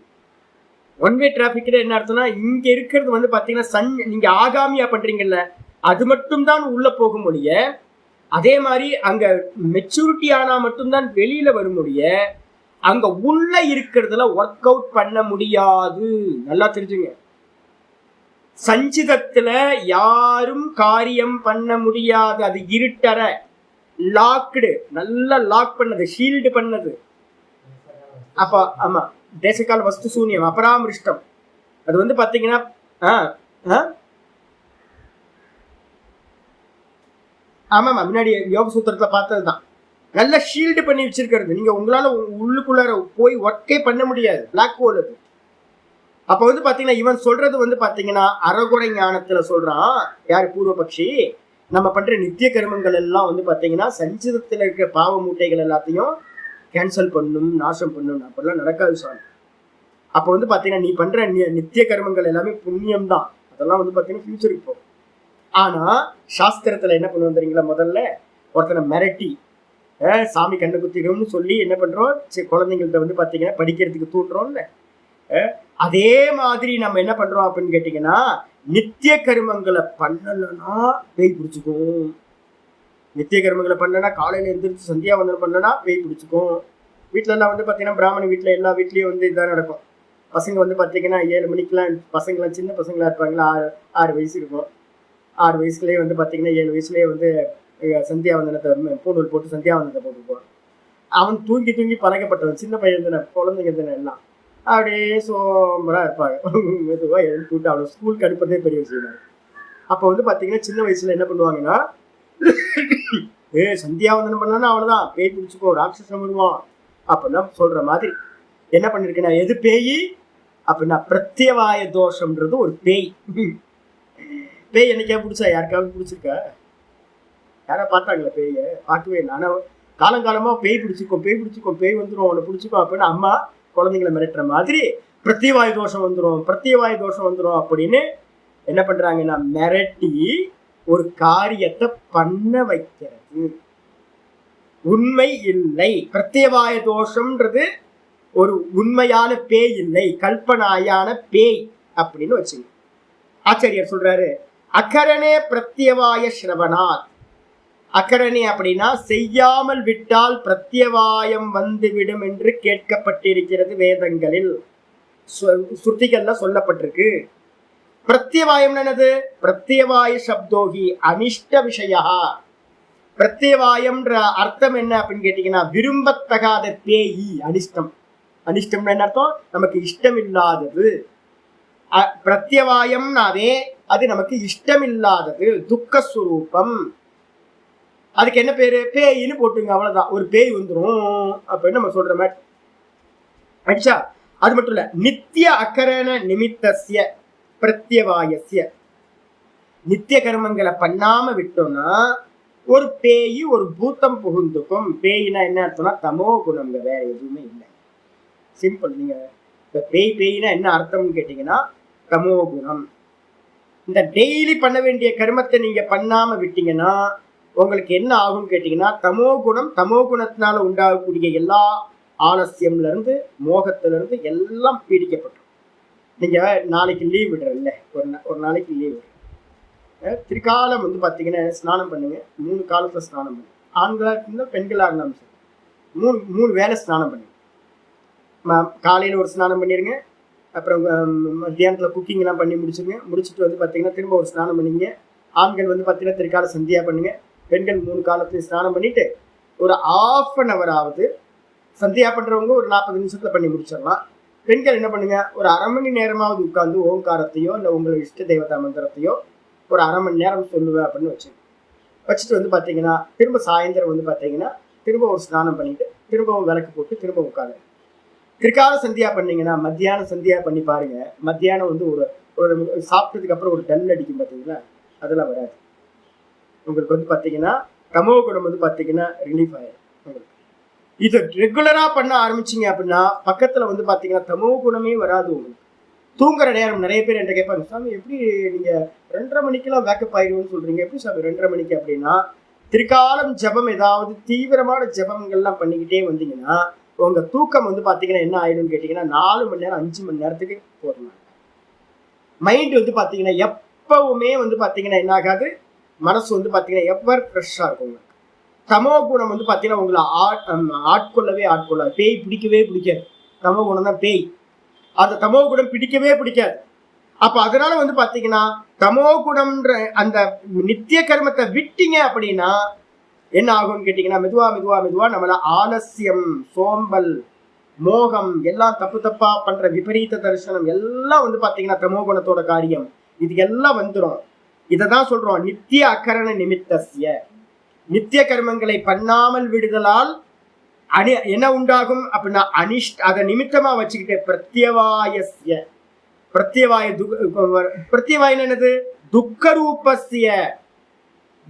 One way டிராபிக்ல என்ன அர்த்தம்னா, இங்க இருக்கிறது வந்து பாத்தீங்கன்னா நீங்க ஆகாமியா பண்றீங்கல்ல, அது மட்டும் தான் உள்ள போகும் ஒழிய, அதே மாதிரி அங்க மெச்சூரிட்டி ஆனா மட்டும்தான் வெளியில வரும் ஒழிய, அங்க உள்ள இருக்கிறதுல ஒர்க் அவுட் பண்ண முடியாது. நல்லா தெரிஞ்சுங்க. சஞ்சிதத்துல யாரும் காரியம் பண்ண முடியாது. அது இருட்டற, லாக்டு, நல்லா லாக் பண்ணது, ஷீல்டு பண்ணது. அப்ப ஆமா, தேசகால வஸ்து சூன்யம், அபராமிருஷ்டம். அது வந்து பாத்தீங்கன்னா ஆமாமா, முன்னாடி யோக சூத்திரத்துல பார்த்ததுதான். நல்லா ஷீல்டு பண்ணி வச்சிருக்கிறது. நீங்க உங்களால உள்ளுக்குள்ளார போய் ஒர்க்கே பண்ண முடியாது, பிளாக் ஹோல் அது. அப்ப வந்து பாத்தீங்கன்னா இவன் சொல்றது வந்து பாத்தீங்கன்னா அறகுறை ஞானத்துல சொல்றான். யாரு? பூர்வபக்ஷி. நம்ம பண்ற நித்திய கர்மங்கள் எல்லாம் வந்து பாத்தீங்கன்னா சஞ்சிதத்துல இருக்கிற பாவ மூட்டைகள் எல்லாத்தையும் கேன்சல் பண்ணும், நாசம் பண்ணும். அப்படிலாம் நடக்காது சாமி. அப்ப வந்து பாத்தீங்கன்னா நீ பண்ற நித்திய கர்மங்கள் எல்லாமே புண்ணியம் தான். அதெல்லாம் வந்து பாத்தீங்கன்னா ஃபியூச்சருக்கு போகும். ஆனா சாஸ்திரத்துல என்ன பண்ணுவோம் தெரியுங்களா, முதல்ல ஒருத்தனை மிரட்டி சாமி கண்ணை குத்திடும்னு சொல்லி என்ன பண்றோம், குழந்தைங்கள்ட்ட வந்து பாத்தீங்கன்னா படிக்கிறதுக்கு தூண்டுறோம்ல. அதே மாதிரி நம்ம என்ன பண்றோம் அப்படின்னு கேட்டீங்கன்னா, நித்திய கர்மங்களை பண்ணலன்னா பேய் பிடிச்சிக்கும். நித்திய கர்மங்களை பண்ணனா, காலையில எந்திரிச்சு சந்தியாவந்தனம் பண்ணனா பேய் பிடிச்சிக்கும். வீட்டுல எல்லாம் வந்து பாத்தீங்கன்னா பிராமண வீட்டுல எல்லா வீட்லயும் வந்து இதான் நடக்கும். பசங்க வந்து பாத்தீங்கன்னா 7 மணிக்கெல்லாம், பசங்களாம் சின்ன பசங்களா இருப்பாங்களா, 6 வயசு இருக்கும். 6 வயசுலயே வந்து பாத்தீங்கன்னா 7 வயசுலயே வந்து சந்தியாவந்தனத்தை பூணூல் போட்டு சந்தியாவந்தனத்தை போட்டுக்குவான். அவன் தூங்கி தூங்கி பழக்கப்பட்டவன், சின்ன பையன் தானே, குழந்தைங்க தானே எல்லாம் அப்படியே சோம்பரா இருப்பாங்க. மெதுவா எழுந்து விட்டு அவ்வளோ ஸ்கூலுக்கு அனுப்புறதே பெரிய விஷயம். அப்போ வந்து பாத்தீங்கன்னா சின்ன வயசுல என்ன பண்ணுவாங்கன்னா, சந்தியாவந்தனம் பண்ணா அவ்வளவுதான் பேய் பிடிச்சிக்கோ, ராட்சசம் விடுவான் அப்படின்னா சொல்ற மாதிரி என்ன பண்ணிருக்கேன்னா, எது பேய் அப்படின்னா பிரத்யவாய தோஷம்ன்றது ஒரு பேய். பேய் என்னைக்கா பிடிச்சா? யாருக்காவது பிடிச்சிருக்கா? யாரா பார்த்தாங்களா பேய? பார்க்கவே இல்லை. ஆனா காலங்காலமா பேய் பிடிச்சிக்கோ, பேய் பிடிச்சிக்கோ, பேய் வந்துடும், அவனை பிடிச்சிக்கோ அப்படின்னு அம்மா குழந்தைங்களை மிரட்டுற மாதிரி பிரத்யவாய தோஷம் வந்துடும், பிரத்யவாய தோஷம் வந்துடும் அப்படின்னு என்ன பண்றாங்கன்னா மிரட்டி ஒரு காரியத்தை பண்ண வைக்கிறது. உண்மை இல்லை. பிரத்யவாய தோஷம்ன்றது ஒரு உண்மையான பேய் இல்லை, கல்பனாயான பேய் அப்படின்னு வச்சுங்க. ஆச்சாரியர் சொல்றாரு, அகரணே பிரத்யவாய ஸ்ரவணாத். அகரணே அப்படின்னா செய்யாமல் விட்டால் பிரத்யவாயம் வந்து விடும் என்று கேட்கப்பட்டிருக்கிறது வேதங்களில், ஸ்ருதிகள்ல சொல்லப்பட்டிருக்கு. பிரத்யவாயம் என்னது? பிரத்யவாய சப்தோகி அனிஷ்ட விஷயா. பிரத்யவாயம்ன்ற அர்த்தம் என்ன அப்படின்னு கேட்டீங்கன்னா, விரும்பத்தகாத பேயி, அனிஷ்டம். அனிஷ்டம் என்ன அர்த்தம்? நமக்கு இஷ்டம் இல்லாதது. பிரத்யவாயம்னாவே அது நமக்கு இஷ்டம் இல்லாதது, துக்கஸ்வரூபம். அதுக்கு என்ன பேரு? பேயின்னு போட்டுங்க, அவ்வளவுதான். ஒரு பேய் வந்துடும் அப்படின்னு நம்ம சொல்ற மாதிரி ஆச்சா. அது மட்டும் இல்ல, நித்திய அகரண நிமித்தஸ்ய பிரத்யவாயஸ்ய. நித்திய கர்மங்களை பண்ணாம விட்டோம்னா ஒரு பேய், ஒரு பூத்தம் புகுந்துக்கும். பேயினா என்ன அர்த்தம்னா தமோ குணம்ங்க, வேற எதுவுமே இல்லை. சிம்பிள். நீங்க இப்ப பேய்னா என்ன அர்த்தம்னு கேட்டீங்கன்னா தமோ குணம். இந்த டெய்லி பண்ண வேண்டிய கர்மத்தை நீங்க பண்ணாம விட்டீங்கன்னா உங்களுக்கு என்ன ஆகும் கேட்டீங்கன்னா தமோ குணம். தமோ குணத்தினால உண்டாகக்கூடிய எல்லா ஆலசியம்ல இருந்து மோகத்துல இருந்து எல்லாம் பீடிக்கப்படும். நீங்க நாளைக்கு லீவ் விடுறல்ல, ஒரு நாளைக்கு லீவ் விடுற, திரிகாலம் வந்து பாத்தீங்கன்னா ஸ்நானம் பண்ணுங்க. 3 காலத்துல ஸ்நானம் பண்ணுங்க. ஆண்களா இருந்தால் பெண்களா இருந்தாலும் சரி, மூணு வேலை ஸ்நானம் பண்ணுங்க. காலையில ஒரு ஸ்நானம் பண்ணிருங்க, அப்புறம் மத்தியானத்துல குக்கிங் எல்லாம் பண்ணி முடிச்சுட்டு வந்து பாத்தீங்கன்னா திரும்ப ஒரு ஸ்நானம் பண்ணிங்க. ஆண்கள் வந்து பாத்தீங்கன்னா திரிகால சந்தியா பண்ணுங்க. பெண்கள் 3 காலத்தையும் ஸ்நானம் பண்ணிட்டு ஒரு 1/2 hour ஆகுது. சந்தியா பண்றவங்க ஒரு 40 நிமிஷத்துல பண்ணி முடிச்சிடலாம். பெண்கள் என்ன பண்ணுங்க, ஒரு 1/2 மணி நேரமாவது உட்காந்து ஓங்காரத்தையோ இல்லை உங்களை இஷ்ட தேவதா மந்திரத்தையோ ஒரு 1/2 மணி நேரம் சொல்லுவேன் அப்படின்னு வச்சுட்டு வந்து பாத்தீங்கன்னா திரும்ப சாயந்தரம் வந்து பாத்தீங்கன்னா திரும்ப ஒரு ஸ்நானம் பண்ணிட்டு திரும்பவும் விளக்கு போட்டு திரும்ப உட்காந்து திரிகால சந்தியா பண்ணீங்கன்னா மத்தியானம் சந்தியா பண்ணி பாருங்க. மத்தியானம் வந்து ஒரு சாப்பிட்டதுக்கு அப்புறம் ஒரு டல் அடிக்கும் பார்த்தீங்களா, அதெல்லாம் வராது. உங்களுக்கு வந்து பாத்தீங்கன்னா தமோ குணம் வந்து பாத்தீங்கன்னா ரிலீஃப் ஆயிடும். உங்களுக்கு இதை ரெகுலரா பண்ண ஆரம்பிச்சிங்க அப்படின்னா பக்கத்துல வந்து பாத்தீங்கன்னா தமோ குணமே வராது. உங்களுக்கு தூங்குற நேரம் நிறைய பேர் என்கிட்ட கேட்பாங்க, சாமி எப்படி நீங்க 2:30 மணிக்கெல்லாம் வேக்கப் ஆயிடுவோம்னு சொல்றீங்க, எப்படி சாமி 2:30 மணிக்கு? அப்படின்னா திரிகாலம் ஜபம், ஏதாவது தீவிரமான ஜபங்கள்லாம் பண்ணிக்கிட்டே வந்தீங்கன்னா உங்க தூக்கம் வந்து பாத்தீங்கன்னா என்ன ஆயிடும்னு கேட்டீங்கன்னா 4 மணி நேரம் 5 மணி நேரத்துக்கு போதும். மைண்ட் வந்து பாத்தீங்கன்னா எப்பவுமே வந்து பாத்தீங்கன்னா என்ன ஆகாது, மனசு வந்து பாத்தீங்கன்னா எவர் ஃப்ரெஷ்ஷா இருக்கும். தமோ குணம் வந்து பாத்தீங்கன்னா உங்களை ஆட்கொள்ளவே ஆட்கொள்ளாது. பேய் பிடிக்கவே பிடிக்காது. தமோ குணம் தான் பேய். அந்த தமோ குணம் பிடிக்கவே பிடிக்காது. அப்ப அதனால வந்து பாத்தீங்கன்னா தமோ குணம்ன்ற அந்த நித்திய கர்மத்தை விட்டீங்க அப்படின்னா என்ன ஆகும்னு கேட்டீங்கன்னா மெதுவா மெதுவா மெதுவா நம்மள ஆலசியம், சோம்பல், மோகம், எல்லாம் தப்பா பண்ற விபரீத தரிசனம் எல்லாம் வந்து பாத்தீங்கன்னா தமோ குணத்தோட காரியம். இது எல்லாம் வந்துடும். இததான் சொல்றோம் நித்திய அகரண நிமித்தஸ்ய. நித்திய கர்மங்களை பண்ணாமல் விடுதலால் என்ன உண்டாகும் அப்படின்னா அதை நிமித்தமா வச்சுக்கிட்டு பிரத்யவாயஸ்ய. பிரத்யவாயம் என்னது? துக்க ரூபஸ்ய.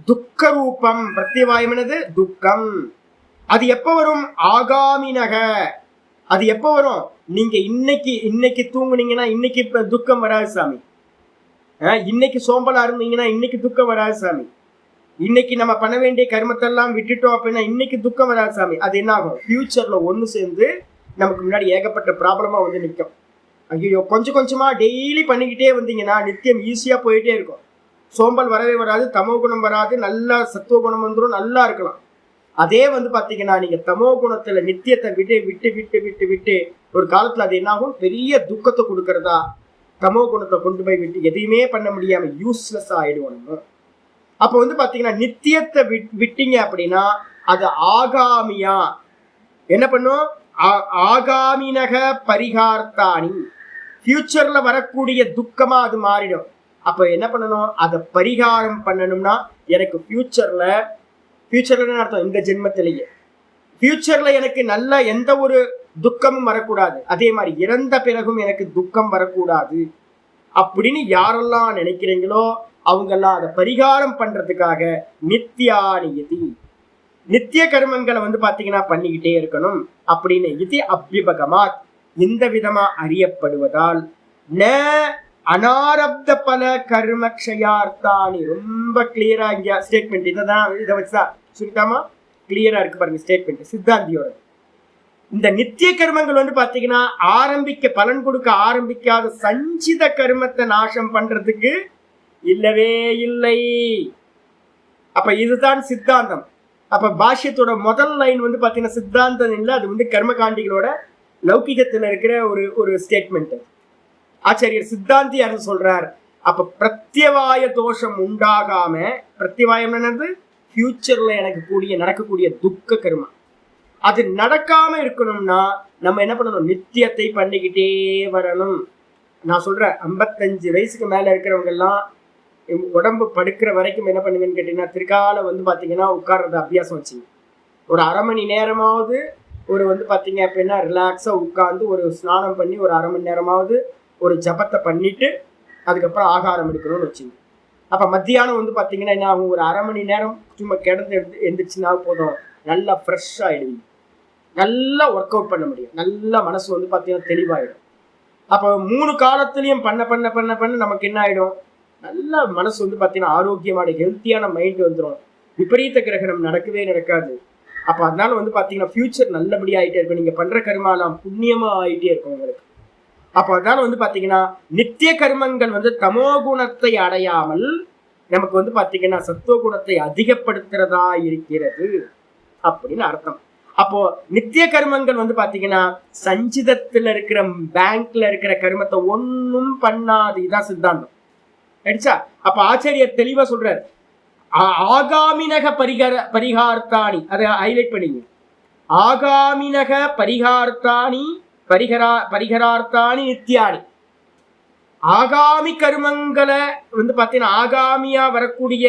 துக்க ரூபம். பிரத்யவாயம் என்னது? துக்கம். அது எப்ப வரும்? ஆகாமினக. அது எப்ப வரும்? நீங்க இன்னைக்கு தூங்குனீங்கன்னா இன்னைக்கு துக்கம் வராது சாமி. இன்னைக்கு சோம்பலா இருந்தீங்கன்னா இன்னைக்கு துக்கம் வராது சாமி. இன்னைக்கு நம்ம பண்ண வேண்டிய கர்மத்தெல்லாம் விட்டுட்டோம் அப்படின்னா இன்னைக்கு துக்கம் வராது சாமி. அது என்ன ஆகும்? ஃபியூச்சர்ல ஒன்று சேர்ந்து நமக்கு முன்னாடி ஏகப்பட்ட ப்ராப்ளமா வந்து நிற்கும். ஐயோ, கொஞ்சம் கொஞ்சமா டெய்லி பண்ணிக்கிட்டே வந்தீங்கன்னா நித்தியம் ஈஸியா போயிட்டே இருக்கும். சோம்பல் வரவே வராது, தமோ குணம் வராது, நல்லா சத்துவ குணம் வந்துடும், நல்லா இருக்கலாம். அதே வந்து பாத்தீங்கன்னா நீங்க தமோ குணத்துல நித்தியத்தை விட்டு விட்டு விட்டு விட்டு விட்டு ஒரு காலத்துல அது என்ன ஆகும்? பெரிய துக்கத்தை கொடுக்கறதா. தமோ குணத்தை கொண்டு போய் விட்டு எதையுமே பண்ண முடியாம யூஸ்லெஸ் ஆயிடுவோம். அப்ப வந்து பாத்தீங்கன்னா நித்தியத்தை விட்டீங்க அப்படின்னா அது ஆகாமியா என்ன பண்ணும்? ஆகாமினக பரிகார்த்தானி. ஃபியூச்சர்ல வரக்கூடிய துக்கமா அது மாறிடும். அப்ப என்ன பண்ணணும்? அதை பரிகாரம் பண்ணணும்னா எனக்கு ஃபியூச்சர்ல அர்த்தம் இந்த ஜென்மத்திலேயே ஃபியூச்சர்ல எனக்கு நல்ல எந்த ஒரு துக்கமும் வரக்கூடாது. அதே மாதிரி இறந்த பிறகும் எனக்கு துக்கம் வரக்கூடாது அப்படின்னு யாரெல்லாம் நினைக்கிறீங்களோ அவங்கெல்லாம் அதை பரிகாரம் பண்றதுக்காக நித்தியானியதி, நித்திய கர்மங்களை வந்து பாத்தீங்கன்னா பண்ணிக்கிட்டே இருக்கணும் அப்படின்னு இது அபிபகமாத் இந்த விதமா அறியப்படுவதால் ந அனாரப்த பல கர்மக்ஷயார்த்தானி. ரொம்ப கிளியரா இங்க ஸ்டேட்மெண்ட். இதை வச்சுதான் சுருக்கமா கிளியரா இருக்கு பாருங்க ஸ்டேட்மெண்ட் சித்தாந்தியோட. இந்த நித்திய கர்மங்கள் வந்து பாத்தீங்கன்னா பலன் கொடுக்க ஆரம்பிக்காத சஞ்சித கர்மத்தை நாசம் பண்றதுக்கு இல்லவே இல்லை. அப்ப இதுதான் சித்தாந்தம். அப்ப பாஷ்யத்தோட முதல் லைன் வந்து பாத்தீங்கன்னா சித்தாந்தம் இல்லை, அது வந்து கர்மகாண்டிகளோட லௌகிகத்துல இருக்கிற ஒரு ஸ்டேட்மெண்ட். ஆச்சாரியர் சித்தாந்தி யாரு சொல்றார்? அப்ப பிரத்யவாய தோஷம் உண்டாகாம, பிரத்யவாயம் என்னது? ஃபியூச்சர்ல எனக்கு நடக்கக்கூடிய துக்க கர்மா, அது நடக்காம இருக்கணும்னா நம்ம என்ன பண்ணணும்? நித்தியத்தை பண்ணிக்கிட்டே வரணும். நான் சொல்றேன், 55 வயசுக்கு மேல இருக்கிறவங்க எல்லாம் உடம்பு படுக்கிற வரைக்கும் என்ன பண்ணுவீங்கன்னு கேட்டீங்கன்னா, திருக்கால வந்து பாத்தீங்கன்னா உட்கார்றத அபியாசம் வச்சுங்க. ஒரு அரை மணி நேரமாவது வந்து பாத்தீங்க அப்படின்னா ரிலாக்ஸா உட்கார்ந்து ஒரு ஸ்நானம் பண்ணி ஒரு அரை மணி நேரமாவது ஒரு ஜபத்தை பண்ணிட்டு அதுக்கப்புறம் ஆகாரம் எடுக்கணும்னு வச்சுங்க. அப்ப மத்தியானம் வந்து பாத்தீங்கன்னா என்ன ஆகும்? ஒரு அரை மணி நேரம் சும்மா கிடந்து எந்திரிச்சுன்னா போதும், நல்லா ஃப்ரெஷ் ஆயிடுவீங்க, நல்லா ஒர்க் அவுட் பண்ண முடியும், நல்லா மனசு வந்து பாத்தீங்கன்னா தெளிவாயிடும். அப்போ 3 காலத்திலையும் பண்ண பண்ண பண்ண பண்ண நமக்கு என்ன ஆயிடும்? நல்லா மனசு வந்து பாத்தீங்கன்னா ஆரோக்கியமான ஹெல்த்தியான மைண்ட் வந்துடும். விபரீத கிரகணம் நடக்கவே நடக்காது. அப்ப அதனால வந்து பாத்தீங்கன்னா ஃபியூச்சர் நல்லபடியா ஆயிட்டே இருக்கும். நீங்க பண்ற கர்மாலாம் புண்ணியமா ஆயிட்டே இருக்கும் உங்களுக்கு. அப்ப அதனால வந்து பாத்தீங்கன்னா நித்திய கர்மங்கள் வந்து தமோ குணத்தை அடையாமல் நமக்கு வந்து பாத்தீங்கன்னா சத்துவ குணத்தை அதிகப்படுத்துறதா இருக்கிறது அப்படின்னு அர்த்தம். அப்போ நித்திய கர்மங்கள் வந்து பாத்தீங்கன்னா சஞ்சிதத்துல இருக்கிற பேங்க்ல இருக்கிற கர்மத்தை ஒன்னும் பண்ணாது. இதான் சித்தாந்தம். அடிச்சா அப்ப ஆச்சாரியர் தெளிவா சொல்றாரு, ஆகாமினக பரிகார்த்தானி, அதை ஹைலைட் பண்ணீங்க. ஆகாமினக பரிகார்த்தானி பரிகரார்த்தானி நித்தியானி. ஆகாமி கர்மங்களை வந்து பாத்தீங்கன்னா ஆகாமியா வரக்கூடிய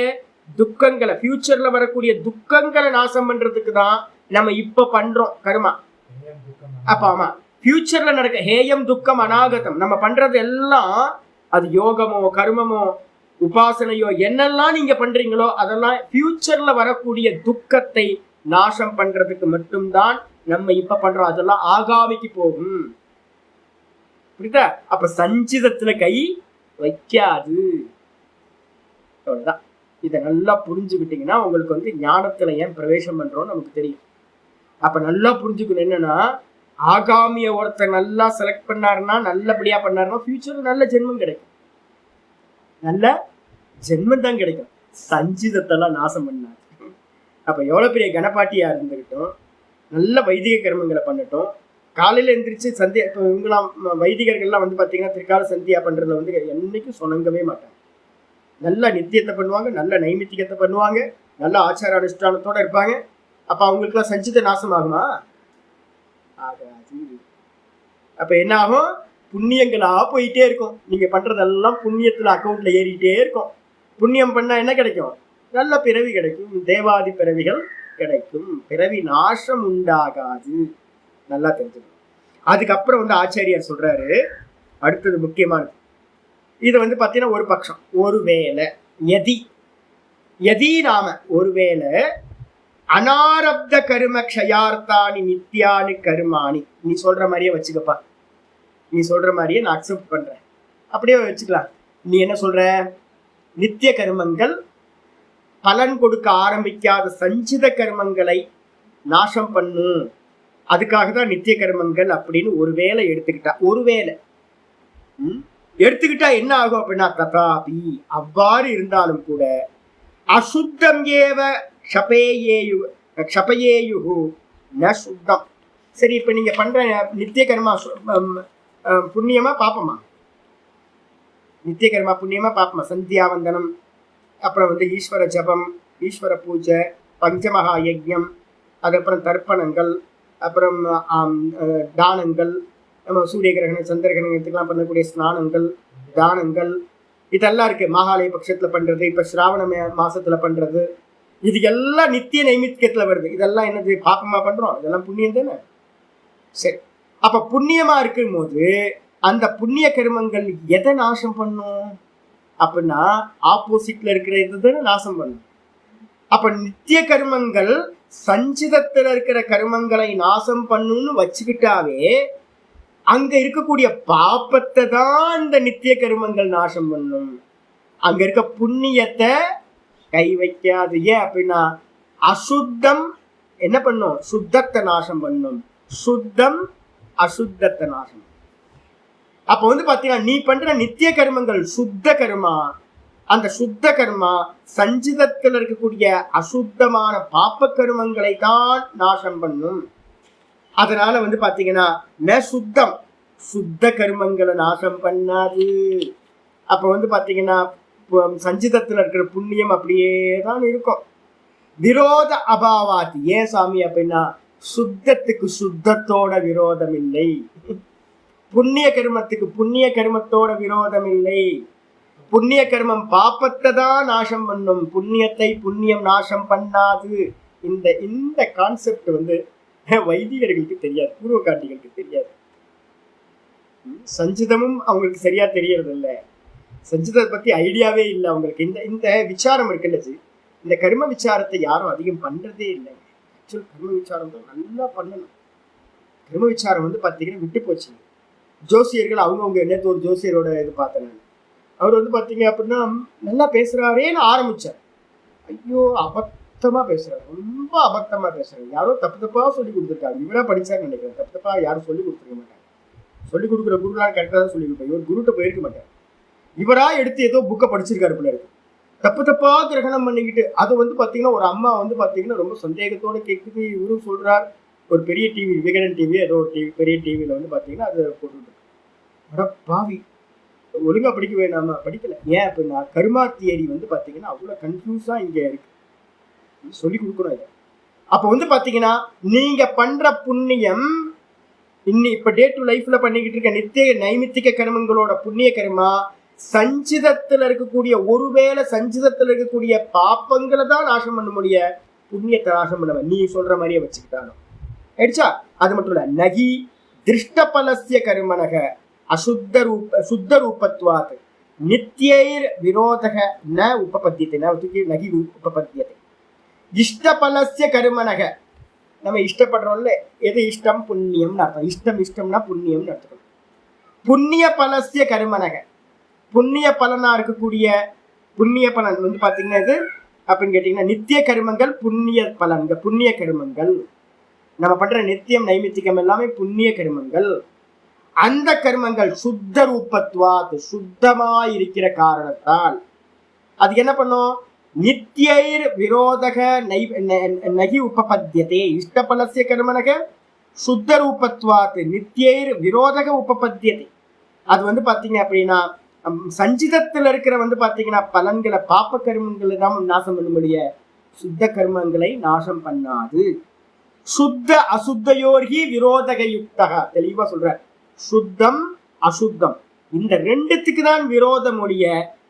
துக்கங்களை, ஃபியூச்சர்ல வரக்கூடிய துக்கங்களை நாசம் பண்றதுக்கு தான் நம்ம இப்ப பண்றோம் கர்மா. அப்ப ஆமா, ஃபியூச்சர்ல நடக்க ஹேயம் துக்கம் அநாகதம் நம்ம பண்றது எல்லாம், அது யோகமோ கர்மமோ உபாசனையோ என்னெல்லாம் நீங்க பண்றீங்களோ அதெல்லாம் ஃபியூச்சர்ல வரக்கூடிய துக்கத்தை நாசம் பண்றதுக்கு மட்டும்தான் நம்ம இப்ப பண்றோம். அதெல்லாம் ஆகாமிக்கு போகும். புரியுதா? அப்ப சஞ்சிதத்துல கை வைக்காது. அவ்வளவுதான். இதை நல்லா புரிஞ்சுக்கிட்டீங்கன்னா உங்களுக்கு வந்து ஞானத்துல ஏன் பிரவேசம் பண்றோம்னு நமக்கு தெரியும். அப்ப நல்லா புரிஞ்சுக்கணும் என்னன்னா, ஆகாமிய ஒருத்தர் நல்லா செலக்ட் பண்ணாருன்னா, நல்லபடியா பண்ணாருன்னா ஃபியூச்சர்ல நல்ல ஜென்மம் கிடைக்கும். நல்ல ஜென்மம் தான் கிடைக்கும். சஞ்சிதத்தெல்லாம் நாசம் பண்ணாரு. அப்ப எவ்வளவு பெரிய கணப்பாட்டியா இருந்துகிட்டும், நல்ல வைதிக கர்மங்களை பண்ணட்டும், காலையில எந்திரிச்சு சந்தியா, இப்போ இவங்களாம் வைதிகர்கள்லாம் வந்து பாத்தீங்கன்னா திருக்கால சந்தியா பண்றதுல வந்து என்னைக்கும் சொன்னங்கவே மாட்டாங்க. நல்ல நித்தியத்தை பண்ணுவாங்க, நல்ல நைமித்திகத்தை பண்ணுவாங்க, நல்ல ஆச்சார அனுஷ்டானத்தோட இருப்பாங்க. அப்ப அவங்களுக்குலாம் சஞ்சித நாசம் ஆகுமா? ஆகாது. அப்ப என்ன ஆகும்? புண்ணியங்களா போயிட்டே இருக்கும். நீங்க பண்றதெல்லாம் புண்ணியத்துல அக்கௌண்ட்ல ஏறிட்டே இருக்கும். புண்ணியம் பண்ணா என்ன கிடைக்கும்? நல்ல பிறவி கிடைக்கும், தேவாதி பிறவிகள் கிடைக்கும், பிறவி நாசம் உண்டாகாது. நல்லா தெரிஞ்சுக்கணும். அதுக்கப்புறம் வந்து ஆச்சாரியார் சொல்றாரு, அடுத்தது முக்கியமானது. இது வந்து பாத்தீங்கன்னா ஒரு பட்சம், ஒருவேளை எதி நாம ஒருவேளை அனாரப்த கரும க்ஷயார்த்தானி நித்தியானி கருமானி, நீ சொல்ற மாதிரியே வச்சுக்கப்பா, நீ சொல்ற மாதிரியே நான் அக்செப்ட் பண்றேன், அப்படியே வச்சுக்கலாம். நீ என்ன சொல்ற? நித்திய கர்மங்கள் பலன் கொடுக்க ஆரம்பிக்காத சஞ்சித கர்மங்களை நாசம் பண்ணு, அதுக்காக தான் நித்திய கர்மங்கள் அப்படின்னு ஒருவேளை எடுத்துக்கிட்டா என்ன ஆகும் அப்படின்னா, ததாபி அவ்வாறு இருந்தாலும் கூட அசுத்தம் ஏவ க்ஷபயேயு ந சுத்தம். சரி, இப்ப நீங்க பண்ற நித்திய கர்மா புண்ணியமா பாப்பமா? நித்திய கர்மா புண்ணியமா பாப்பமா? சந்தியாவந்தனம், அப்புறம் வந்து ஈஸ்வர ஜபம், ஈஸ்வர பூஜை, பஞ்சமகா யஜ்யம், அதுக்கப்புறம் தர்ப்பணங்கள், அப்புறம் தானங்கள், நம்ம சூரிய கிரகணம் சந்திர கிரகணத்துக்கெல்லாம் பண்ணக்கூடிய ஸ்நானங்கள், தானங்கள், இதெல்லாம் இருக்கு. மகாலய பட்சத்துல பண்றது, இப்ப சிராவண மாசத்துல பண்றது, இது எல்லாம் நித்திய நைமித்தியத்துல வருது. இதெல்லாம் என்னது? பாப்பமா பண்றோம், இதெல்லாம் புண்ணியம் தானே. சரி, அப்ப புண்ணியமா இருக்கும் போது அந்த புண்ணிய கர்மங்கள் எதை நாசம் பண்ணும் அப்படின்னா, ஆப்போசிட்ல இருக்கிற இதுதானே நாசம் பண்ணும். அப்ப நித்திய கர்மங்கள் சஞ்சிதத்துல இருக்கிற கர்மங்களை நாசம் பண்ணுன்னு வச்சுக்கிட்டாவே அங்க இருக்கக்கூடிய பாப்பத்தை தான் இந்த நித்திய கர்மங்கள் நாசம் பண்ணும். அங்க இருக்க புண்ணியத்தை கை வைக்காது. ஏன் அப்படின்னா அசுத்தம் என்ன பண்ணும்? சுத்தத்தை நாசம் பண்ணும். சுத்தம் அசுத்தத்தை நாசம். அப்ப வந்து பாத்தீங்கன்னா நீ பண்ற நித்திய கர்மங்கள் சுத்த கர்மா, அந்த சுத்த கர்மா சஞ்சிதத்தில் இருக்கக்கூடிய அசுத்தமான பாப்ப கர்மங்களை தான் நாசம் பண்ணும். அதனால வந்து பாத்தீங்கன்னா ந சுத்தம், சுத்த கர்மங்களை நாசம் பண்ணாது. அப்ப வந்து பாத்தீங்கன்னா சஞ்சிதத்துல இருக்கிற புண்ணியம் அப்படியே தான் இருக்கும். விரோத அபாவாதி. ஏன் சாமி அப்படின்னா சுத்தத்துக்கு சுத்தத்தோட விரோதம் இல்லை, புண்ணிய கர்மத்துக்கு புண்ணிய கர்மத்தோட விரோதம் இல்லை. புண்ணிய கர்மம் பாப்பத்தை தான் நாசம் பண்ணும், புண்ணியத்தை புண்ணியம் நாசம் பண்ணாது. இந்த இந்த கான்செப்ட் வந்து வைதிகர்களுக்கு தெரியாது, பூர்வகாண்டிகளுக்கு தெரியாது. சஞ்சிதமும் அவங்களுக்கு சரியா தெரியறது இல்லை, சஞ்சிதத்தை பத்தி ஐடியாவே இல்லை அவங்களுக்கு. இந்த இந்த விசாரம் இருக்குல்ல, இந்த கர்ம விசாரத்தை யாரும் அதிகம் பண்றதே இல்லை. ஆக்சுவல் கர்ம விசாரம் தான் நல்லா பண்ணணும். கர்ம விசாரம் வந்து பார்த்தீங்கன்னா விட்டு போச்சு. ஜோசியர்கள் அவங்கவுங்க நேற்று ஒரு ஜோசியரோட இது பார்த்தேன். அவர் வந்து பார்த்தீங்க அப்படின்னா நல்லா பேசுறாரேன்னு ஆரம்பிச்சார். ஐயோ அபத்தமா பேசுறாரு, ரொம்ப அபத்தமா பேசுறாரு. யாரோ தப்பு தப்பா சொல்லி கொடுத்துருக்காங்க. இவரா படிச்சாருன்னு நினைக்கிறேன். தப்பு தப்பா யாரும் சொல்லி கொடுத்துருக்க மாட்டாங்க. சொல்லி கொடுக்குற குருலாம் கரெக்டாக தான் சொல்லி கொடுப்பேன். இவர் குருட்ட போயிருக்க மாட்டார். இவரா எடுத்து ஏதோ புக்கை படிச்சிருக்காரு போல இருக்கு. தப்பு தப்பா கிரகணம் பண்ணிக்கிட்டு அது வந்து பார்த்தீங்கன்னா ஒரு அம்மா வந்து பார்த்தீங்கன்னா ரொம்ப சந்தேகத்தோடு கேட்குது. இவரும் சொல்றார். ஒரு பெரிய டிவி, விகடன் டிவி, ஏதோ ஒரு டிவி, பெரிய டிவியில் வந்து பார்த்தீங்கன்னா அதை போட்டுட்டு அட பாவி ஒழுங்கா படிக்க வேணாமா, படிக்கல. ஏன் அப்படின்னா கர்மா தியரி வந்து பார்த்தீங்கன்னா அவ்வளோ கன்ஃபியூஸா இங்கே இருக்கு, சொல்லி கொடுக்கணும் இதை. அப்போ வந்து பார்த்தீங்கன்னா நீங்க பண்ற புண்ணியம் இப்ப டே டு லைஃப்ல பண்ணிக்கிட்டு இருக்க நித்திய நைமித்திக கர்மங்களோட புண்ணிய கர்மா சஞ்சிதத்துல இருக்கக்கூடிய, ஒருவேளை சஞ்சிதத்துல இருக்கக்கூடிய பாப்பங்களை தான் நாசம் பண்ண முடிய, புண்ணியத்தை நாசம் பண்ண நீ சொல்ற மாதிரியே வச்சுக்கிட்டாலும் ஆயிடுச்சா. அது மட்டும் இல்ல, நகி திருஷ்டபலசிய கர்மனக சுத்த ரூபத்வாத் நித்தியைர் விரோதக ந உபபத்தியத்தை நகி உபபத்தியத்தை. இஷ்டபலசிய கர்மனக, நம்ம இஷ்டப்படுறோம்ல, எது இஷ்டம் புண்ணியம்னு அர்த்தம். இஷ்டம்னா புண்ணியம்னு அர்த்தம். புண்ணிய பலசிய கர்மனக, புண்ணிய பலனா இருக்கக்கூடிய புண்ணிய பலன் வந்து பாத்தீங்கன்னா இது அப்படின்னு கேட்டீங்கன்னா நித்திய கர்மங்கள் புண்ணிய பலன்கள். புண்ணிய கர்மங்கள் நம்ம பண்ற நித்தியம் நைமித்திகம் எல்லாமே புண்ணிய கர்மங்கள். அந்த கர்மங்கள் சுத்த ரூபத்வாத் சுத்தமாய் இருக்கிற காரணத்தால் அது என்ன பண்ணும், நித்தியைர் விரோதக நகி உபபத்தியதே. இஷ்டபலசிய கர்மனக சுத்த ரூபத்வாத் நித்தியைர் விரோதக உபபத்தியதே. அது வந்து பாத்தீங்க அப்படின்னா சஞ்சிதத்துல இருக்கிற வந்து பாத்தீங்கன்னா பலன்களை பாப்ப கர்மங்களை தான் நாசம் பண்ண முடிய, சுத்த கர்மங்களை நாசம் பண்ணாது. சுத்த அசுத்தையோர்கி விரோதக யுக்தகா, தெளிவா சொல்ற. சுத்தம் அசுத்தம் இந்த ரெண்டுத்துக்கு தான் விரோதம் உடைய,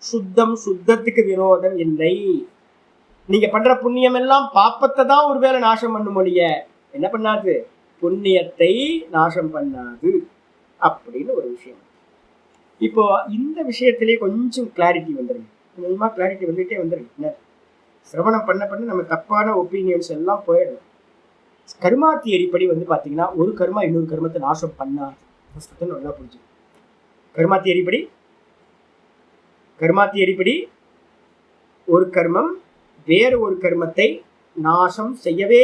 சுத்தம் சுத்தத்துக்கு விரோதம் இல்லை. நீங்க பண்ற புண்ணியம் எல்லாம் பாப்பத்தை தான் ஒருவேளை நாசம் பண்ண முடிய, என்ன பண்ணாது, புண்ணியத்தை நாசம் பண்ணாது அப்படின்னு ஒரு விஷயம். இப்போ இந்த விஷயத்திலேயே கொஞ்சம் கிளாரிட்டி வந்துருங்க, கொஞ்சமா கிளாரிட்டி வந்துட்டே வந்துருங்க. சிரவணம் பண்ண பண்ண நம்ம தப்பான ஒப்பீனியன்ஸ் எல்லாம் போயிடும். கர்மா தியரிப்படி வந்து பாத்தீங்கன்னா ஒரு கர்மா இன்னொரு கர்மத்தை நாசம் பண்ணாது. நல்லா புரிஞ்சு. கர்மா தியரிப்படி ஒரு கர்மம் வேற ஒரு கர்மத்தை நாசம் செய்யவே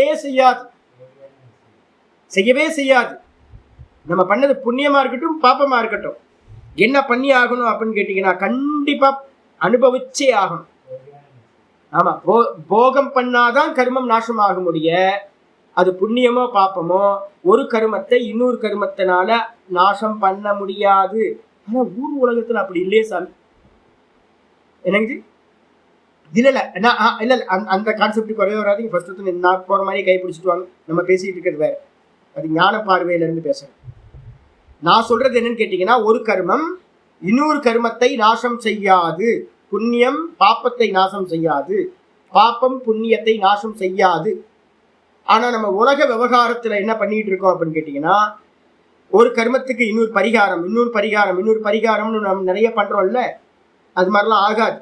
செய்யாது. நம்ம பண்ணது புண்ணியமா இருக்கட்டும் பாப்பமா இருக்கட்டும், என்ன பண்ணி ஆகணும் அப்படின்னு கேட்டீங்கன்னா கண்டிப்பா அனுபவிச்சே ஆகணும். ஆமா, போகம் பண்ணாதான் கர்மம் நாசம் ஆக முடிய, அது புண்ணியமோ பாப்பமோ ஒரு கர்மத்தை இன்னொரு கர்மத்தினால நாசம் பண்ண முடியாது. ஆனா ஊர் உலகத்துல அப்படி இல்லையே சாமி. என்னங்க இல்ல அந்த கான்செப்ட் குறைய வராது. ஃபர்ஸ்ட் நான் போற மாதிரி கை பிடிச்சிட்டு வாங்க, நம்ம பேசிட்டு இருக்கிறது வேற. அது ஞான பார்வையில இருந்து பேசுறேன். நான் சொல்றது என்னன்னு கேட்டீங்கன்னா ஒரு கர்மம் இன்னொரு கர்மத்தை நாசம் செய்யாது. புண்ணியம் பாப்பத்தை நாசம் செய்யாது, பாப்பம் புண்ணியத்தை நாசம் செய்யாது. ஆனா நம்ம உலக விவகாரத்துல என்ன பண்ணிட்டு இருக்கோம் அப்படின்னு கேட்டீங்கன்னா ஒரு கர்மத்துக்கு இன்னொரு பரிகாரம்னு நம்ம நிறைய பண்றோம்ல, அது மாதிரிலாம் ஆகாது.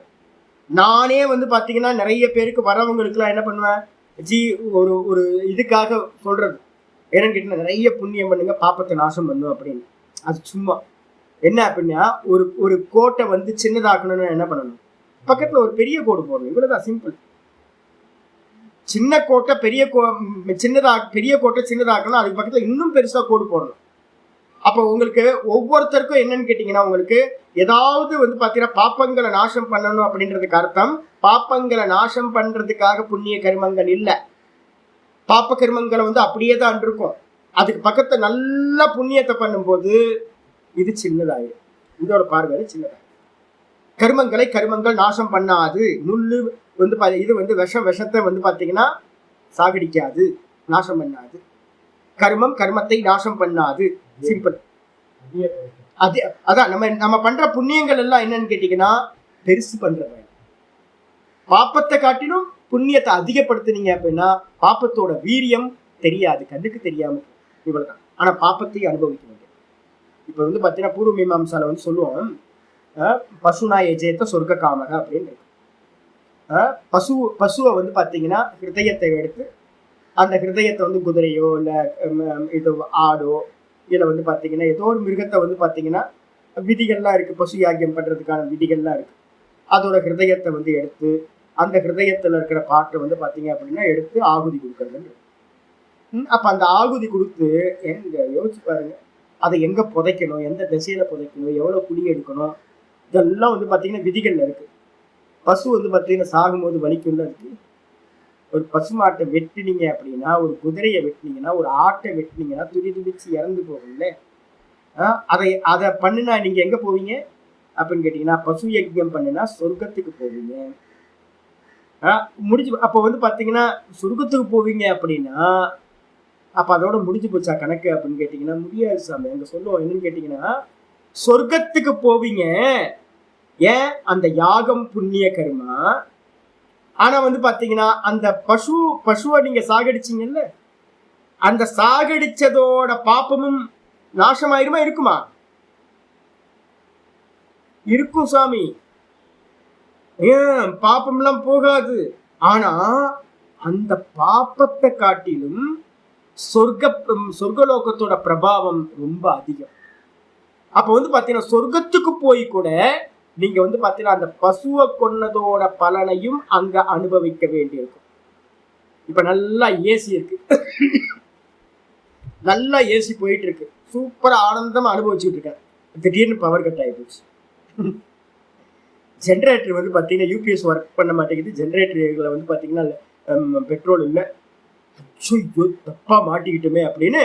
நானே வந்து பாத்தீங்கன்னா நிறைய பேருக்கு வரவங்களுக்குலாம் என்ன பண்ணுவேன், ஒரு ஒரு இதுக்காக சொல்றது என்னன்னு கேட்டீங்கன்னா நிறைய புண்ணியம் பண்ணுங்க பாப்பத்தை நாசம் பண்ணும் அப்படின்னு. அது சும்மா என்ன அப்படின்னா ஒரு கோட்டை வந்து சின்னதாக்கணும்னு என்ன பண்ணணும், பக்கத்துல ஒரு பெரிய கோடு போடணும், இவ்வளவுதான் சிம்பிள். சின்ன கோட்டை பெரிய பெரிய கோட்டை சின்னதாக்கணும், அதுக்கு பக்கத்துல இன்னும் பெருசா கோடு போடணும். அப்போ உங்களுக்கு ஒவ்வொருத்தருக்கும் என்னன்னு கேட்டீங்கன்னா, உங்களுக்கு ஏதாவது வந்து பாத்தீங்கன்னா பாப்பங்களை நாசம் பண்ணணும் அப்படின்றதுக்கு அர்த்தம் பாப்பங்களை நாசம் பண்றதுக்காக புண்ணிய கர்மங்கள் இல்லை. பாப்ப கர்மங்களை வந்து அப்படியே தான் இருக்கும். அதுக்கு பக்கத்துல நல்ல புண்ணியத்தை பண்ணும்போது இது சின்னதாயிடும். இதோட பார்வை சின்னதாயிடும். கர்மங்கள் நாசம் பண்ணாது. முள்ளு வந்து இது வந்து விஷத்தை வந்து பாத்தீங்கன்னா சாகடிக்காது, நாசம் பண்ணாது. கர்மத்தை நாசம் பண்ணாது. சிம்பிள். அதான் நம்ம பண்ற புண்ணியங்கள் எல்லாம் என்னன்னு கேட்டீங்கன்னா பெருசு பண்றது. பாப்பத்தை காட்டிலும் புண்ணியத்தை அதிகப்படுத்தினீங்க அப்படின்னா பாப்பத்தோட வீரியம் தெரியாது, கண்ணுக்கு தெரியாம இவ்வளவுதான். ஆனா பாப்பத்தை அனுபவிக்க முடியும். இப்ப வந்து பாத்தீங்கன்னா பூர்வ மீமாம்சால வந்து சொல்லுவோம், பசுனா எஜேத்த சொர்க்க காமக அப்படின்னு. பசுவை வந்து பாத்தீங்கன்னா ஹிருதயத்தை எடுத்து அந்த ஹிருதயத்தை வந்து குதிரையோ இல்லை இது ஆடோ இல்லை வந்து பாத்தீங்கன்னா ஏதோ ஒரு மிருகத்தை வந்து பாத்தீங்கன்னா விதிகள்லாம் இருக்கு, பசு யாக்கியம் பண்றதுக்கான விதிகள்லாம் இருக்கு. அதோட ஹிருதயத்தை வந்து எடுத்து அந்த ஹிருதயத்துல இருக்கிற பாட்டை வந்து பாத்தீங்க அப்படின்னா எடுத்து ஆகுதி கொடுக்கறது. அப்ப அந்த ஆகுதி கொடுத்து எங்க யோசிச்சு பாருங்க, அதை எங்க புதைக்கணும், எந்த திசையில புதைக்கணும், எவ்வளவு குழி எடுக்கணும், இதெல்லாம் வந்து பாத்தீங்கன்னா விதிகள்ல இருக்கு. பசு வந்து பாத்தீங்கன்னா சாகும்போது வலிக்கும்ல இருக்கு. ஒரு பசுமாட்டை வெட்டினீங்க அப்படின்னா, ஒரு குதிரையை வெட்டினீங்கன்னா, ஒரு ஆட்டை வெட்டினீங்கன்னா துடிச்சு இறந்து போகும்ல. அதை பண்ணுனா நீங்க எங்க போவீங்க அப்படின்னு கேட்டீங்கன்னா, பசு யஜ்யம் பண்ணுனா சொர்க்கத்துக்கு போவீங்க. முடிஞ்சு. அப்போ வந்து பாத்தீங்கன்னா சொர்க்கத்துக்கு போவீங்க அப்படின்னா அப்ப அதோட முடிஞ்சு போச்சா கணக்கு அப்படின்னு கேட்டீங்கன்னா முடியாது சாமி. அங்க சொல்லுவோம் என்னன்னு கேட்டீங்கன்னா, சொர்க்கத்துக்கு போவீங்க. ஏன்? அந்த யாகம் புண்ணிய கர்மா. ஆனா வந்து பாத்தீங்கன்னா அந்த பசுவை நீங்க சாகடிச்சீங்கல்ல, அந்த சாகடிச்சதோட பாப்பமும் நாசமாயிருமா இருக்குமா? இருக்கும் சாமி. ஏன்? பாப்பம்லாம் போகாது. ஆனா அந்த பாப்பத்தை காட்டிலும் சொர்க்கலோகத்தோட பிரபாவம் ரொம்ப அதிகம். அப்ப வந்து பாத்தீங்கன்னா சொர்க்கத்துக்கு போய் கூட நீங்க வந்து பாத்தீங்கன்னா அந்த பசுவை கொன்னதோட பலனையும் அங்க அனுபவிக்க வேண்டியிருக்கும். இப்ப நல்லா ஏசி இருக்கு, நல்லா ஏசி போயிட்டு இருக்கு, சூப்பரா ஆனந்தமா அனுபவிச்சுட்டு இருக்கேன். திடீர்னு பவர் கட் ஆகி போச்சு. ஜென்ரேட்டர் வந்து பாத்தீங்கன்னா யூபிஎஸ் ஒர்க் பண்ண மாட்டேங்குது. ஜென்ரேட்டர்களை வந்து பாத்தீங்கன்னா பெட்ரோல் இல்லை. ஐயோ தப்பா மாட்டிக்கிட்டுமே அப்படின்னு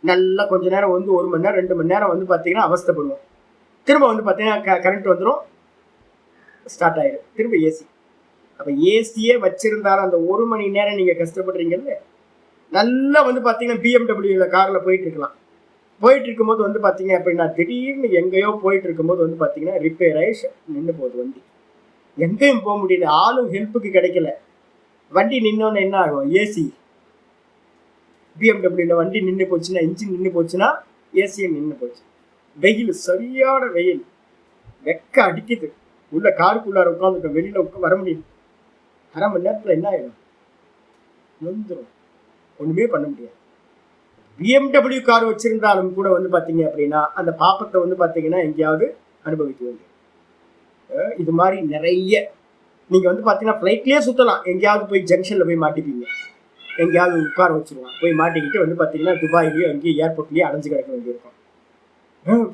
நல்லா கொஞ்ச நேரம் வந்து 1 மணி நேரம் 2 மணி நேரம் வந்து பாத்தீங்கன்னா அவஸ்தைப்படுவோம். திரும்ப வந்து பாத்தீங்கன்னா கரண்ட் வந்துடும், ஸ்டார்ட் ஆயிடும், திரும்ப ஏசி. அப்ப ஏசியே வச்சிருந்தாலும் அந்த 1 மணி நேரம் நீங்க கஷ்டப்படுறீங்கல்ல. நல்லா வந்து பாத்தீங்கன்னா BMW கார்ல போயிட்டு இருக்கலாம். போயிட்டு இருக்கும்போது வந்து பாத்தீங்க அப்படின்னா திடீர்னு எங்கேயோ போயிட்டு இருக்கும்போது வந்து பாத்தீங்கன்னா ரிப்பேர் ஆயிடுச்சு, நின்று போகுது வண்டி. எங்கேயும் போக முடியல, ஆளும் ஹெல்ப்புக்கு கிடைக்கல. வண்டி நின்னோன்னு என்ன ஆகும்? ஏசி BMW வண்டி நின்று போச்சுன்னா, இன்ஜின் நின்று போச்சுன்னா ஏசியும் நின்று போச்சு. வெயில், சரியான வெயில், வெக்க அடிக்குது. உள்ள காருக்குள்ளார உட்காந்துருக்க, வெளியில வர முடியும். 1/2 மணி நேரத்துல என்ன ஆயிடும்? நொந்துரும், ஒண்ணுமே பண்ண முடியாது. BMW கார் வச்சிருந்தாலும் கூட வந்து பாத்தீங்க அப்படின்னா அந்த பாப்பத்தை வந்து பாத்தீங்கன்னா எங்கேயாவது அனுபவிக்க வேண்டியது. இது மாதிரி நிறைய நீங்க வந்து பாத்தீங்கன்னா ஃபிளைட்லயே சுத்தலாம். எங்கேயாவது போய் ஜங்ஷன்ல போய் மாட்டிப்பீங்க, எங்கேயாவது உட்கார வச்சிருவான், போய் மாட்டிக்கிட்டு வந்து பாத்தீங்கன்னா துபாயிலயோ அங்கேயும் ஏர்போர்ட்லயே அடைஞ்சு கிடக்க வேண்டியிருக்கும்.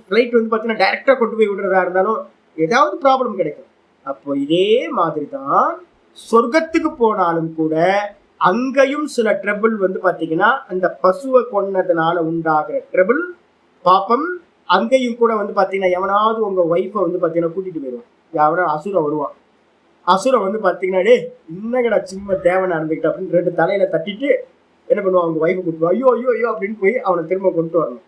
ஃபிளைட் வந்து பாத்தீங்கன்னா டைரக்டா கொண்டு போய் விடுறதா இருந்தாலும் ஏதாவது ப்ராப்ளம் கிடைக்கும். அப்போ இதே மாதிரி தான் சொர்க்கத்துக்கு போனாலும் கூட அங்கேயும் சில ட்ரபிள் வந்து பாத்தீங்கன்னா அந்த பசுவை கொன்னதுனால உண்டாகிற ட்ரபிள் பாப்பம். அங்கேயும் கூட வந்து பாத்தீங்கன்னா எவனாவது உங்க ஒய்ஃபை வந்து பாத்தீங்கன்னா கூட்டிட்டு போயிடுவான். யாரும் அசுரம் வருவான். அசுரம் வந்து பாத்தீங்கன்னா டே இன்னகடா சிம்ம தேவனை இருந்துக்கிட்ட அப்படின்னு 2 தலையில தட்டிட்டு என்ன பண்ணுவான், அவங்க ஒய்ஃபை கூட்டுவான். ஐயோ ஐயோ ஐயோ அப்படின்னு போய் அவனை திரும்ப கொண்டு வரணும்.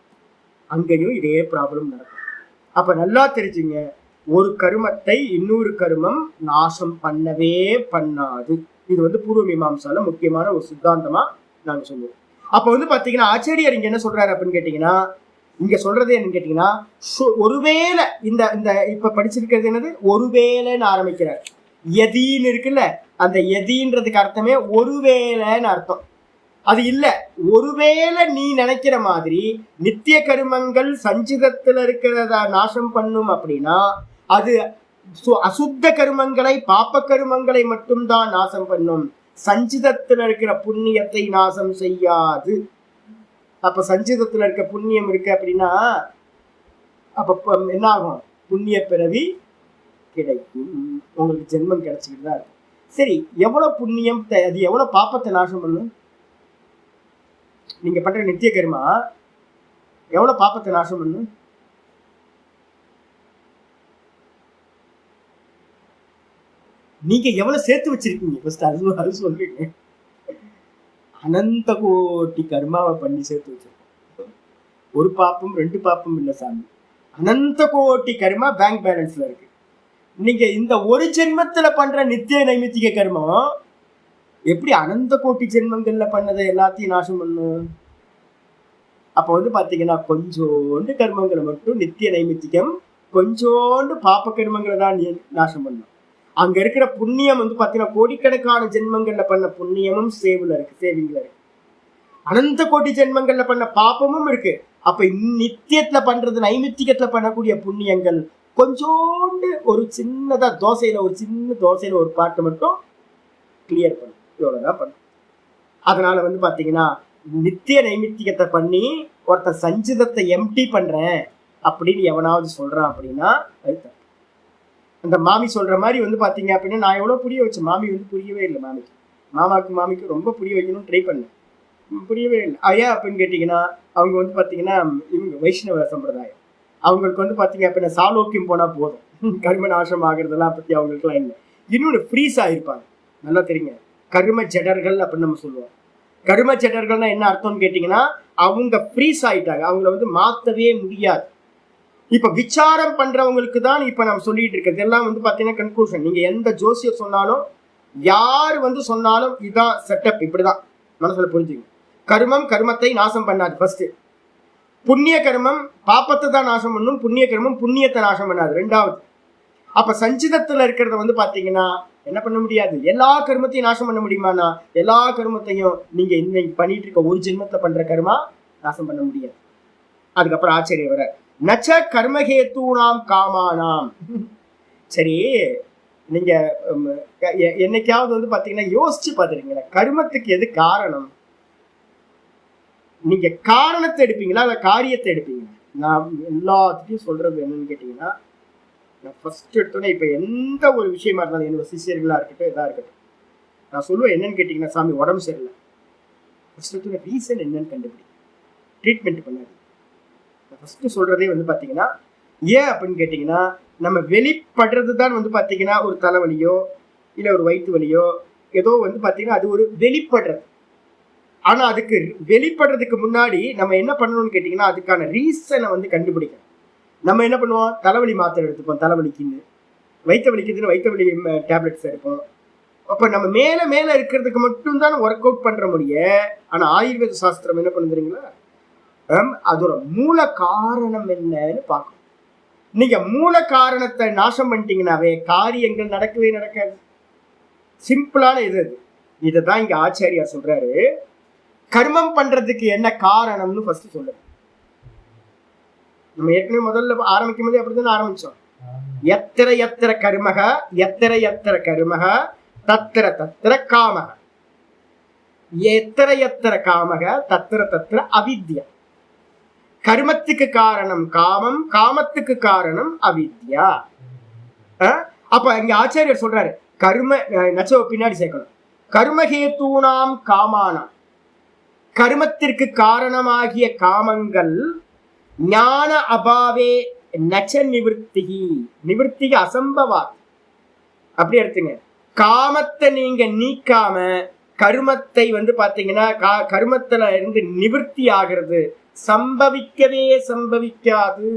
அங்கேயும் இதே ப்ராப்ளம் நடக்கும். அப்ப நல்லா தெரிஞ்சுங்க, ஒரு கருமத்தை இன்னொரு கருமம் நாசம் பண்ணவே பண்ணாது. இது வந்து பூர்வ மீமாம்சால முக்கியமான ஒரு சித்தாந்தமா நாங்க சொல்லுவோம். அப்ப வந்து பாத்தீங்கன்னா ஆச்சாரியர் இங்க என்ன சொல்றாரு அப்படின்னு கேட்டீங்கன்னா, இங்க சொல்றது என்னன்னு கேட்டீங்கன்னா, ஒருவேளை இந்த இந்த இப்ப படிச்சிருக்கிறது என்னது, ஒருவேளைன்னு ஆரம்பிக்கிறார். எதின்னு இருக்குல்ல, அந்த எதின்றதுக்கு அர்த்தமே ஒருவேளைன்னு அர்த்தம். அது இல்ல, ஒருவேளை நீ நினைக்கிற மாதிரி நித்திய கருமங்கள் சஞ்சிதத்துல இருக்கிறத நாசம் பண்ணும் அப்படின்னா அது அசுத்த கருமங்களை பாப்ப கருமங்களை மட்டும்தான் நாசம் பண்ணும். சஞ்சிதத்துல இருக்கிற புண்ணியத்தை நாசம் செய்யாது. அப்ப சஞ்சிதத்துல இருக்க புண்ணியம் இருக்கு அப்படின்னா அப்ப என்ன ஆகும்? புண்ணிய பிறவி கிடைக்கும், உங்களுக்கு ஜென்மம் கிடைச்சிக்கிட்டு தான் இருக்கும். சரி, எவ்வளவு புண்ணியம், அது எவ்வளவு பாப்பத்தை நாசம் பண்ணும்? நீங்க பண்ற நித்திய கர்மா எவ்வளவு பாப்பத்தை நாசம் பண்ணும்? நீங்க எவ்வளவு சேர்த்து வச்சிருக்கீங்க? ஃபர்ஸ்ட் அது சொல்றீங்க. அனந்த கோட்டி கர்மாவை பண்ணி சேர்த்து வச்சிருக்கோம். ஒரு பாப்பம் 2 பாப்பம் இல்ல சாமி, அனந்த கோட்டி கர்மா பேங்க் பேலன்ஸ்ல இருக்கு. நீங்க இந்த ஒரு ஜென்மத்துல பண்ற நித்திய நைமித்திக கர்மம் எப்படி அனந்த கோட்டி ஜென்மங்கள்ல பண்ணதை எல்லாத்தையும் நாசம் பண்ணும்? அப்ப பாத்தீங்கன்னா கொஞ்சோண்டு கர்மங்களை மட்டும் நித்திய நைமித்திகம், கொஞ்சோண்டு பாப்ப கர்மங்களை தான் நாசம் பண்ணும். அங்க இருக்கிற புண்ணியம் பாத்தீங்கன்னா கோடிக்கணக்கான ஜென்மங்கள்ல பண்ண புண்ணியமும் சேவிங்ல இருக்கு. அனந்த கோட்டி ஜென்மங்கள்ல பண்ண பாப்பமும் இருக்கு. அப்ப நித்தியத்துல பண்றது, நைமித்திகத்துல பண்ணக்கூடிய புண்ணியங்கள் கொஞ்சோண்டு ஒரு சின்னதா ஒரு சின்ன தோசையில ஒரு பாட்டு மட்டும் கிளியர் பண்ணும். இவ்வளவுதான் பண்ணும். அதனால பாத்தீங்கன்னா நித்திய நைமித்திகத்தை பண்ணி ஒருத்தன் சஞ்சிதத்தை எம்டி பண்றேன் அப்படின்னு எவனாவது சொல்றான் அப்படின்னா அது அந்த மாமி சொல்ற மாதிரி பாத்தீங்க அப்படின்னா, நான் எவ்வளவு புரிய வச்சேன், மாமி புரியவே இல்லை. மாமாக்கு ரொம்ப புரிய வைக்கணும்னு ட்ரை பண்ணேன், புரியவே இல்லை. ஐயா அப்படின்னு கேட்டீங்கன்னா அவங்க பாத்தீங்கன்னா இவங்க வைஷ்ணவ சம்பிரதாயம். அவங்களுக்கு பாத்தீங்க அப்படின்னா சாலோக்கியம் போனா போதும், கர்ம நாசம் ஆகுறதெல்லாம் பத்தி அவங்களுக்குலாம் இல்லை. இன்னொன்று ஃப்ரீஸ் ஆயிருப்பாங்க. நல்லா தெரியுங்க, கர்ம ஜடர்கள் அப்படின்னு நம்ம சொல்லுவோம். கர்ம ஜடர்கள்னா என்ன அர்த்தம்னு கேட்டீங்கன்னா அவங்க ஃப்ரீஸ் ஆயிட்டாங்க, அவங்கள மாத்தவே முடியாது. இப்ப விசாரம் பண்றவங்களுக்கு தான் இப்ப நம்ம சொல்லிட்டு இருக்கிறது எல்லாம் பாத்தீங்கன்னா கன்க்ளூஷன். நீங்க எந்த ஜோசியர் சொன்னாலும், யார் சொன்னாலும் இதான் செட்டப், இப்படிதான் மனசுல புரிஞ்சுங்க. கர்மம் கர்மத்தை நாசம் பண்ணாது. ஃபர்ஸ்ட் புண்ணிய கர்மம் பாப்பத்தை தான் நாசம் பண்ணும், புண்ணிய கர்மம் புண்ணியத்தை நாசம் பண்ணாது. 2வது, அப்ப சஞ்சிதத்துல இருக்கிறத பாத்தீங்கன்னா என்ன பண்ண முடியாது, எல்லா கர்மத்தையும் நாசம் பண்ண முடியுமானா எல்லா கர்மத்தையும் நீங்க இன்னைக்கு பண்ணிட்டு இருக்க ஒரு ஜென்மத்துல பண்ற கர்மா நாசம் பண்ண முடியாது. அதுக்கப்புறம் ஆச்சரியம் வர நச்ச கர்மஹேத்தூனாம் காமானாம். சரி, நீங்க என்னைக்காவது பாத்தீங்கன்னா யோசிச்சு பாத்துருக்கீங்களா, கர்மத்துக்கு எது காரணம்? நீங்க காரணத்தை எடுப்பீங்களா இல்ல காரியத்தை எடுப்பீங்களா? நான் எல்லாத்தையும் சொல்றது என்னன்னு கேட்டீங்கன்னா, நான் ஃபர்ஸ்ட் எடுத்தோன்னே இப்ப எந்த ஒரு விஷயமா இருந்தாலும் என்னோட சிஷியர்களா இருக்கட்டும் எதா இருக்கட்டும், நான் சொல்லுவேன் என்னன்னு கேட்டீங்கன்னா, சாமி உடம்பு சரியில்லை, ஃபர்ஸ்ட் எடுத்தோட ரீசன் என்னன்னு கண்டுபிடி, ட்ரீட்மெண்ட் பண்ணாது. ஃபர்ஸ்ட் சொல்றதே பாத்தீங்கன்னா ஏன் அப்படின்னு கேட்டீங்கன்னா, நம்ம வெளிப்படுறது தான் பாத்தீங்கன்னா ஒரு தலைவலியோ இல்ல ஒரு வயிற்று வலியோ ஏதோ பாத்தீங்கன்னா அது ஒரு வெளிப்படுறது. ஆனா அதுக்கு வெளிப்படுறதுக்கு முன்னாடி நம்ம என்ன பண்ணணும்னு கேட்டீங்கன்னா அதுக்கான ரீசனை கண்டுபிடிக்கணும். நம்ம என்ன பண்ணுவோம், தலைவலி மாத்திரை எடுத்துப்போம், தலைவலிக்குன்னு. வயிற்று வலிக்குதுன்னு வயிற்று வலி டேப்லெட்ஸ் எடுப்போம். அப்ப நம்ம மேல மேல இருக்கிறதுக்கு மட்டும் தான் ஒர்க் அவுட் பண்ற முடிய. ஆனா ஆயுர்வேத சாஸ்திரம் என்ன பண்ணுறீங்களா, அதோட மூல காரணம் என்னன்னு பார்க்கணும். நீங்க மூல காரணத்தை நாசம் பண்ணிட்டீங்கன்னாவே காரியங்கள் நடக்கவே நடக்காது. சிம்பிளான இது. இதைதான் இங்க ஆச்சாரியார் சொல்றாரு, கர்மம் பண்றதுக்கு என்ன காரணம்னு ஃபர்ஸ்ட் சொல்லுங்க. நம்ம ஏற்கனவே முதல்ல ஆரம்பிக்கும் போது அப்படிதான் ஆரம்பிச்சோம். எத்திர எத்திர கர்மக எத்திர எத்திர கர்மக தத்திர தத்திர காமக, எத்திர எத்திர காமக தத்திர தத்திர அவித்யா. கர்மத்துக்கு காரணம் காமம், காமத்துக்கு காரணம் அவித்யா. அப்ப இங்க ஆச்சாரியர் சொல்றாரு, கர்ம நச்சோ பின்னாடி சேர்க்கணும், கர்மஹேத்தூனாம் காமானாம், கர்மத்திற்கு காரணமாகிய காமங்கள் ஞான அபாவே நச்ச நிவர்த்திகி, நிவர்த்திகி அசம்பவா. அப்படி எடுத்துங்க, காமத்தை நீங்க நீக்காம கர்மத்தை பாத்தீங்கன்னா கர்மத்துல இருந்து நிவர்த்தி ஆகிறது சம்பவிக்கவே சம்பவிக்காது.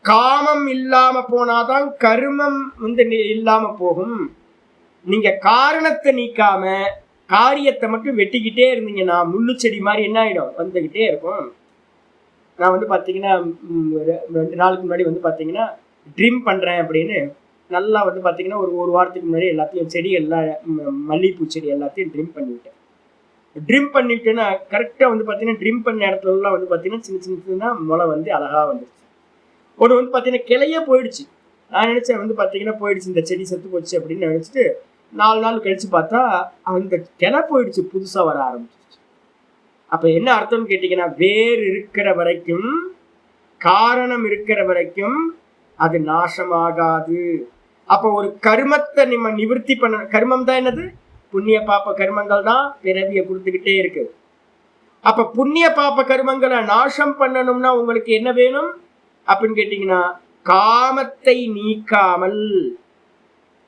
காமம் இல்லாம போனாதான் கர்மம் இல்லாம போகும். நீங்க காரணத்தை நீக்காம காரியத்தை மட்டும் வெட்டிக்கிட்டே இருந்தீங்கன்னா முள்ளு செடி மாதிரி என்ன ஆயிடும், வந்துகிட்டே இருக்கும். நான் பாத்தீங்கன்னா 2 நாளுக்கு முன்னாடி பாத்தீங்கன்னா ட்ரிம் பண்றேன் அப்படின்னு நல்லா பாத்தீங்கன்னா ஒரு வாரத்துக்கு முன்னாடி எல்லாத்தையும் செடி எல்லாம் மல்லிகைப்பூ செடி எல்லாத்தையும் ட்ரிம் பண்ணிவிட்டேன். ட்ரிம் பண்ணிவிட்டேன்னா கரெக்டா பாத்தீங்கன்னா ட்ரிம் பண்ண இடத்துல எல்லாம் பாத்தீங்கன்னா சின்ன சின்ன முளை அழகா வந்துருச்சு. ஒன்று பாத்தீங்கன்னா கிளையே போயிடுச்சு. நான் நினைச்சேன் பாத்தீங்கன்னா போயிடுச்சு, இந்த செடி செத்து போச்சு அப்படின்னு நினைச்சிட்டு 4 நாள் கழிச்சு பார்த்தா அந்த கிளை போயிடுச்சு, புதுசா வர ஆரம்பிச்சிருச்சு. அப்ப என்ன அர்த்தம்னு கேட்டீங்கன்னா, வேர் இருக்கிற வரைக்கும், காரணம் இருக்கிற வரைக்கும் அது நாசமாகாது. அப்ப ஒரு கர்மத்தை நம்ம நிவர்த்தி பண்ண, கர்மம் தான் என்னது? புண்ணிய பாப்ப கர்மங்கள் தான் பிறவியை கொடுத்துக்கிட்டே இருக்கு. அப்ப புண்ணிய பாப்ப கர்மங்களை நாசம் பண்ணணும்னா உங்களுக்கு என்ன வேணும் அப்படின்னு கேட்டீங்கன்னா, காமத்தை நீக்காமல்,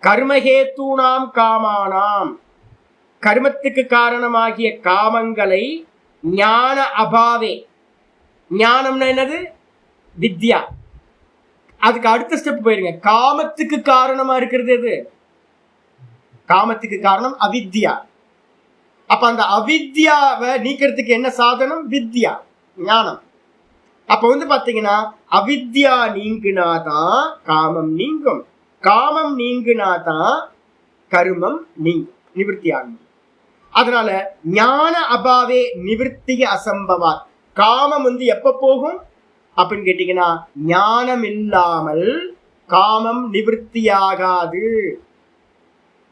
கர்மஹேத்தூனாம் காமானாம், கர்மத்துக்கு காரணமாகிய காமங்களை ஞான அபாவே, ஞானம்னா என்னது? வித்யா. அதுக்கு அடுத்த ஸ்டெப் போயிருங்க. காமத்துக்கு காரணமா இருக்கிறது எது? காமத்துக்கு காரணம் அவித்யா. அப்ப அந்த அவித்யாவை நீக்கிறதுக்கு என்ன சாதனம்? வித்யா, ஞானம். அப்ப பாத்தீங்கன்னா அவித்யா நீங்கினாதான் காமம் நீங்கும், காமம் நீங்கினாதான் கர்மம் நீங்கும், நிவர்த்தி ஆகும். அதனால ஞான அபாவே நிவர்த்தி அசம்பவா. காமம் எப்ப போகும் அப்படின்னு கேட்டீங்கன்னா, ஞானம் இல்லாமல் காமம் நிவர்த்தியாகாது.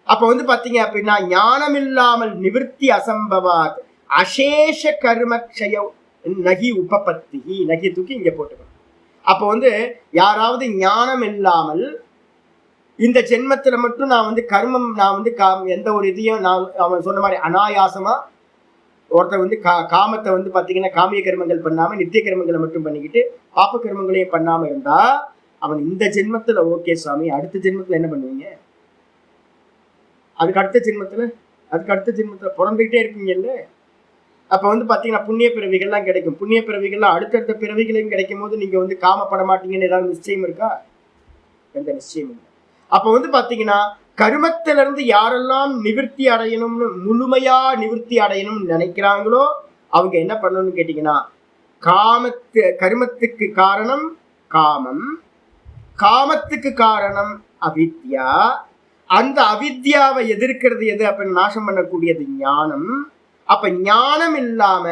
அப்ப பாத்தீங்க அப்படின்னா, ஞானம் இல்லாமல் நிவர்த்தி அசம்பவாத் அசேஷ கர்மக்ஷய நகி உபபத்தி, நகி தூக்கி இங்க போட்டுக்கணும். அப்ப யாராவது ஞானம் இல்லாமல் இந்த ஜென்மத்துல மட்டும் நான் கர்மம், நான் எந்த ஒரு இதையும் நான் அவன் சொன்ன மாதிரி அனாயாசமா ஒருத்தர் காமத்தை பாத்தீங்கன்னா காமிய கர்மங்கள் பண்ணாம நித்திய கர்மங்களை மட்டும் பண்ணிக்கிட்டு பாப்ப கர்மங்களையும் பண்ணாம இருந்தா அவன் இந்த ஜென்மத்துல ஓகே சுவாமி, அடுத்த ஜென்மத்துல என்ன பண்ணுவீங்க? அதுக்கு அடுத்த ஜென்மத்துல பிறந்துகிட்டே இருக்கீங்கல்ல. அப்ப பாத்தீங்கன்னா புண்ணிய பிறவிகள்லாம் கிடைக்கும். புண்ணிய பிறவிகள்லாம் அடுத்தடுத்த பிறவிகளையும் கிடைக்கும் போது நீங்க காமப்பட மாட்டீங்கன்னு ஏதாவது நிச்சயம் இருக்கா? எந்த நிச்சயம் இல்லை. அப்ப பாத்தீங்கன்னா கர்மத்திலிருந்து யாரெல்லாம் நிவர்த்தி அடையணும்னு, முழுமையா நிவர்த்தி அடையணும்னு நினைக்கிறாங்களோ அவங்க என்ன பண்ணணும்னு கேட்டீங்கன்னா, கர்மத்துக்கு காரணம் காமம், காமத்துக்கு காரணம் அவித்யா, அந்த அவித்யாவை எதிர்க்கிறது எது அப்படின்னு நாசம் பண்ணக்கூடியது ஞானம். அப்ப ஞானம் இல்லாம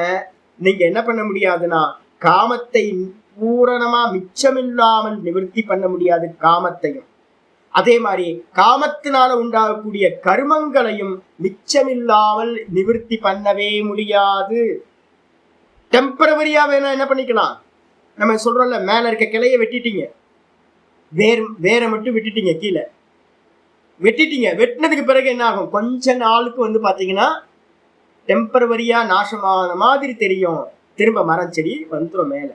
நீங்க என்ன பண்ண முடியாதுன்னா, காமத்தை பூரணமா மிச்சமில்லாமல் நிவர்த்தி பண்ண முடியாது காமத்தையும். அதே மாதிரி காமத்தினால உண்டாகக்கூடிய கர்மங்களையும் மிச்சமில்லாமல் நிவர்த்தி பண்ணவே முடியாது. டெம்பரவரியா வேணா என்ன பண்ணிக்கலாம், நம்ம சொல்றோம்ல, மேல இருக்க கிளைய வெட்டிட்டீங்க, வேற மட்டும் விட்டுட்டீங்க, கீழே வெட்டிட்டீங்க. வெட்டினதுக்கு பிறகு என்ன ஆகும்? கொஞ்ச நாளுக்கு பாத்தீங்கன்னா டெம்பரவரியா நாசமான மாதிரி தெரியும், திரும்ப மரம் செடி வந்துடும் மேல.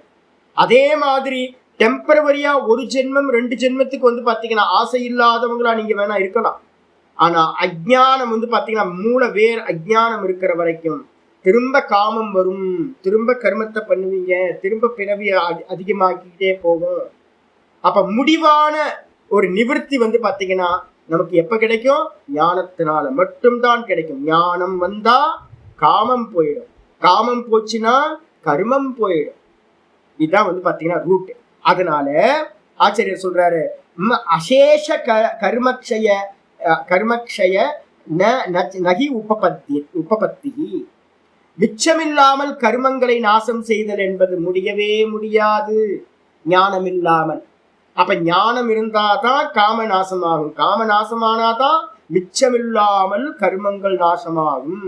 அதே மாதிரி டெம்பரவரியா ஒரு ஜென்மம் 2 ஜென்மத்துக்கு பாத்தீங்கன்னா ஆசை இல்லாதவங்களா நீங்க வேணா இருக்கலாம். ஆனா அஜ்ஞானம் பாத்தீங்கன்னா மூல வேர் அஜ்ஞானம் இருக்கிற வரைக்கும் திரும்ப காமம் வரும், திரும்ப கர்மத்தை பண்ணுவீங்க, திரும்ப பிறவிய அதிகமாக்கிட்டே போகும். அப்ப முடிவான ஒரு நிவர்த்தி பாத்தீங்கன்னா நமக்கு எப்ப கிடைக்கும்? ஞானத்தினால மட்டும்தான் கிடைக்கும். ஞானம் வந்தா காமம் போயிடும், காமம் போச்சுன்னா கர்மம் போயிடும். இதுதான் பாத்தீங்கன்னா ரூட். அதனால ஆச்சாரியர் சொல்றாரு, அசேஷ கர்மக்ஷய நகி உபபத்தி, மிச்சமில்லாமல் கர்மங்களை நாசம் செய்தல் என்பது முடியவே முடியாது ஞானம் இல்லாமல். அப்ப ஞானம் இருந்தாதான் காம நாசமாகும், காம நாசமானாதான் மிச்சமில்லாமல் கர்மங்கள் நாசமாகும்.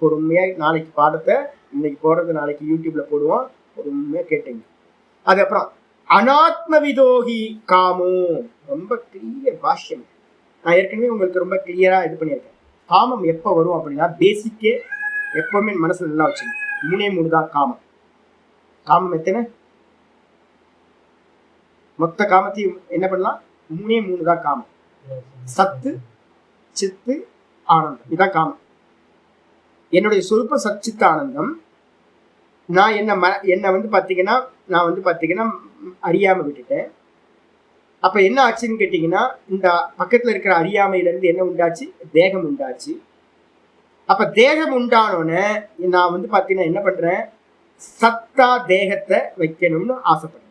பொறுமையா நாளைக்கு பாடத்தை இன்னைக்கு போடுறது நாளைக்கு யூடியூப்ல போடுவோம், பொறுமையா கேட்டீங்க. அதுக்கப்புறம் அனாத்ம விதோகி காமோ, ரொம்ப கிளியர் பாஷ்யம். நான் ஏற்கனவே உங்களுக்கு ரொம்ப கிளியரா இது பண்ணியிருக்கேன். காமம் எப்ப வரும் அப்படின்னா, பேசிக்கே எப்பவுமே மனசு நல்லா வச்சுங்க, 3 தான் காமம். காமம் எத்தனை? மொத்த காமத்தையும் என்ன பண்ணலாம்? 3 தான் காமம். சத்து, சித்து, ஆனந்தம், இதான் காமம். என்னுடைய சொருப்ப சச்சித்த ஆனந்தம். நான் என்ன பாத்தீங்கன்னா, நான் பாத்தீங்கன்னா அறியாம விட்டுட்டேன். அப்ப என்ன ஆச்சுன்னு கேட்டீங்கன்னா, இந்த பக்கத்துல இருக்கிற அறியாமையில இருந்து என்ன உண்டாச்சு? தேகம் உண்டாச்சு. அப்ப தேகம் உண்டானோன்னு நான் பாத்தீங்கன்னா என்ன பண்றேன்? சத்தா தேகத்தை வைக்கணும்னு ஆசைப்படுறேன்.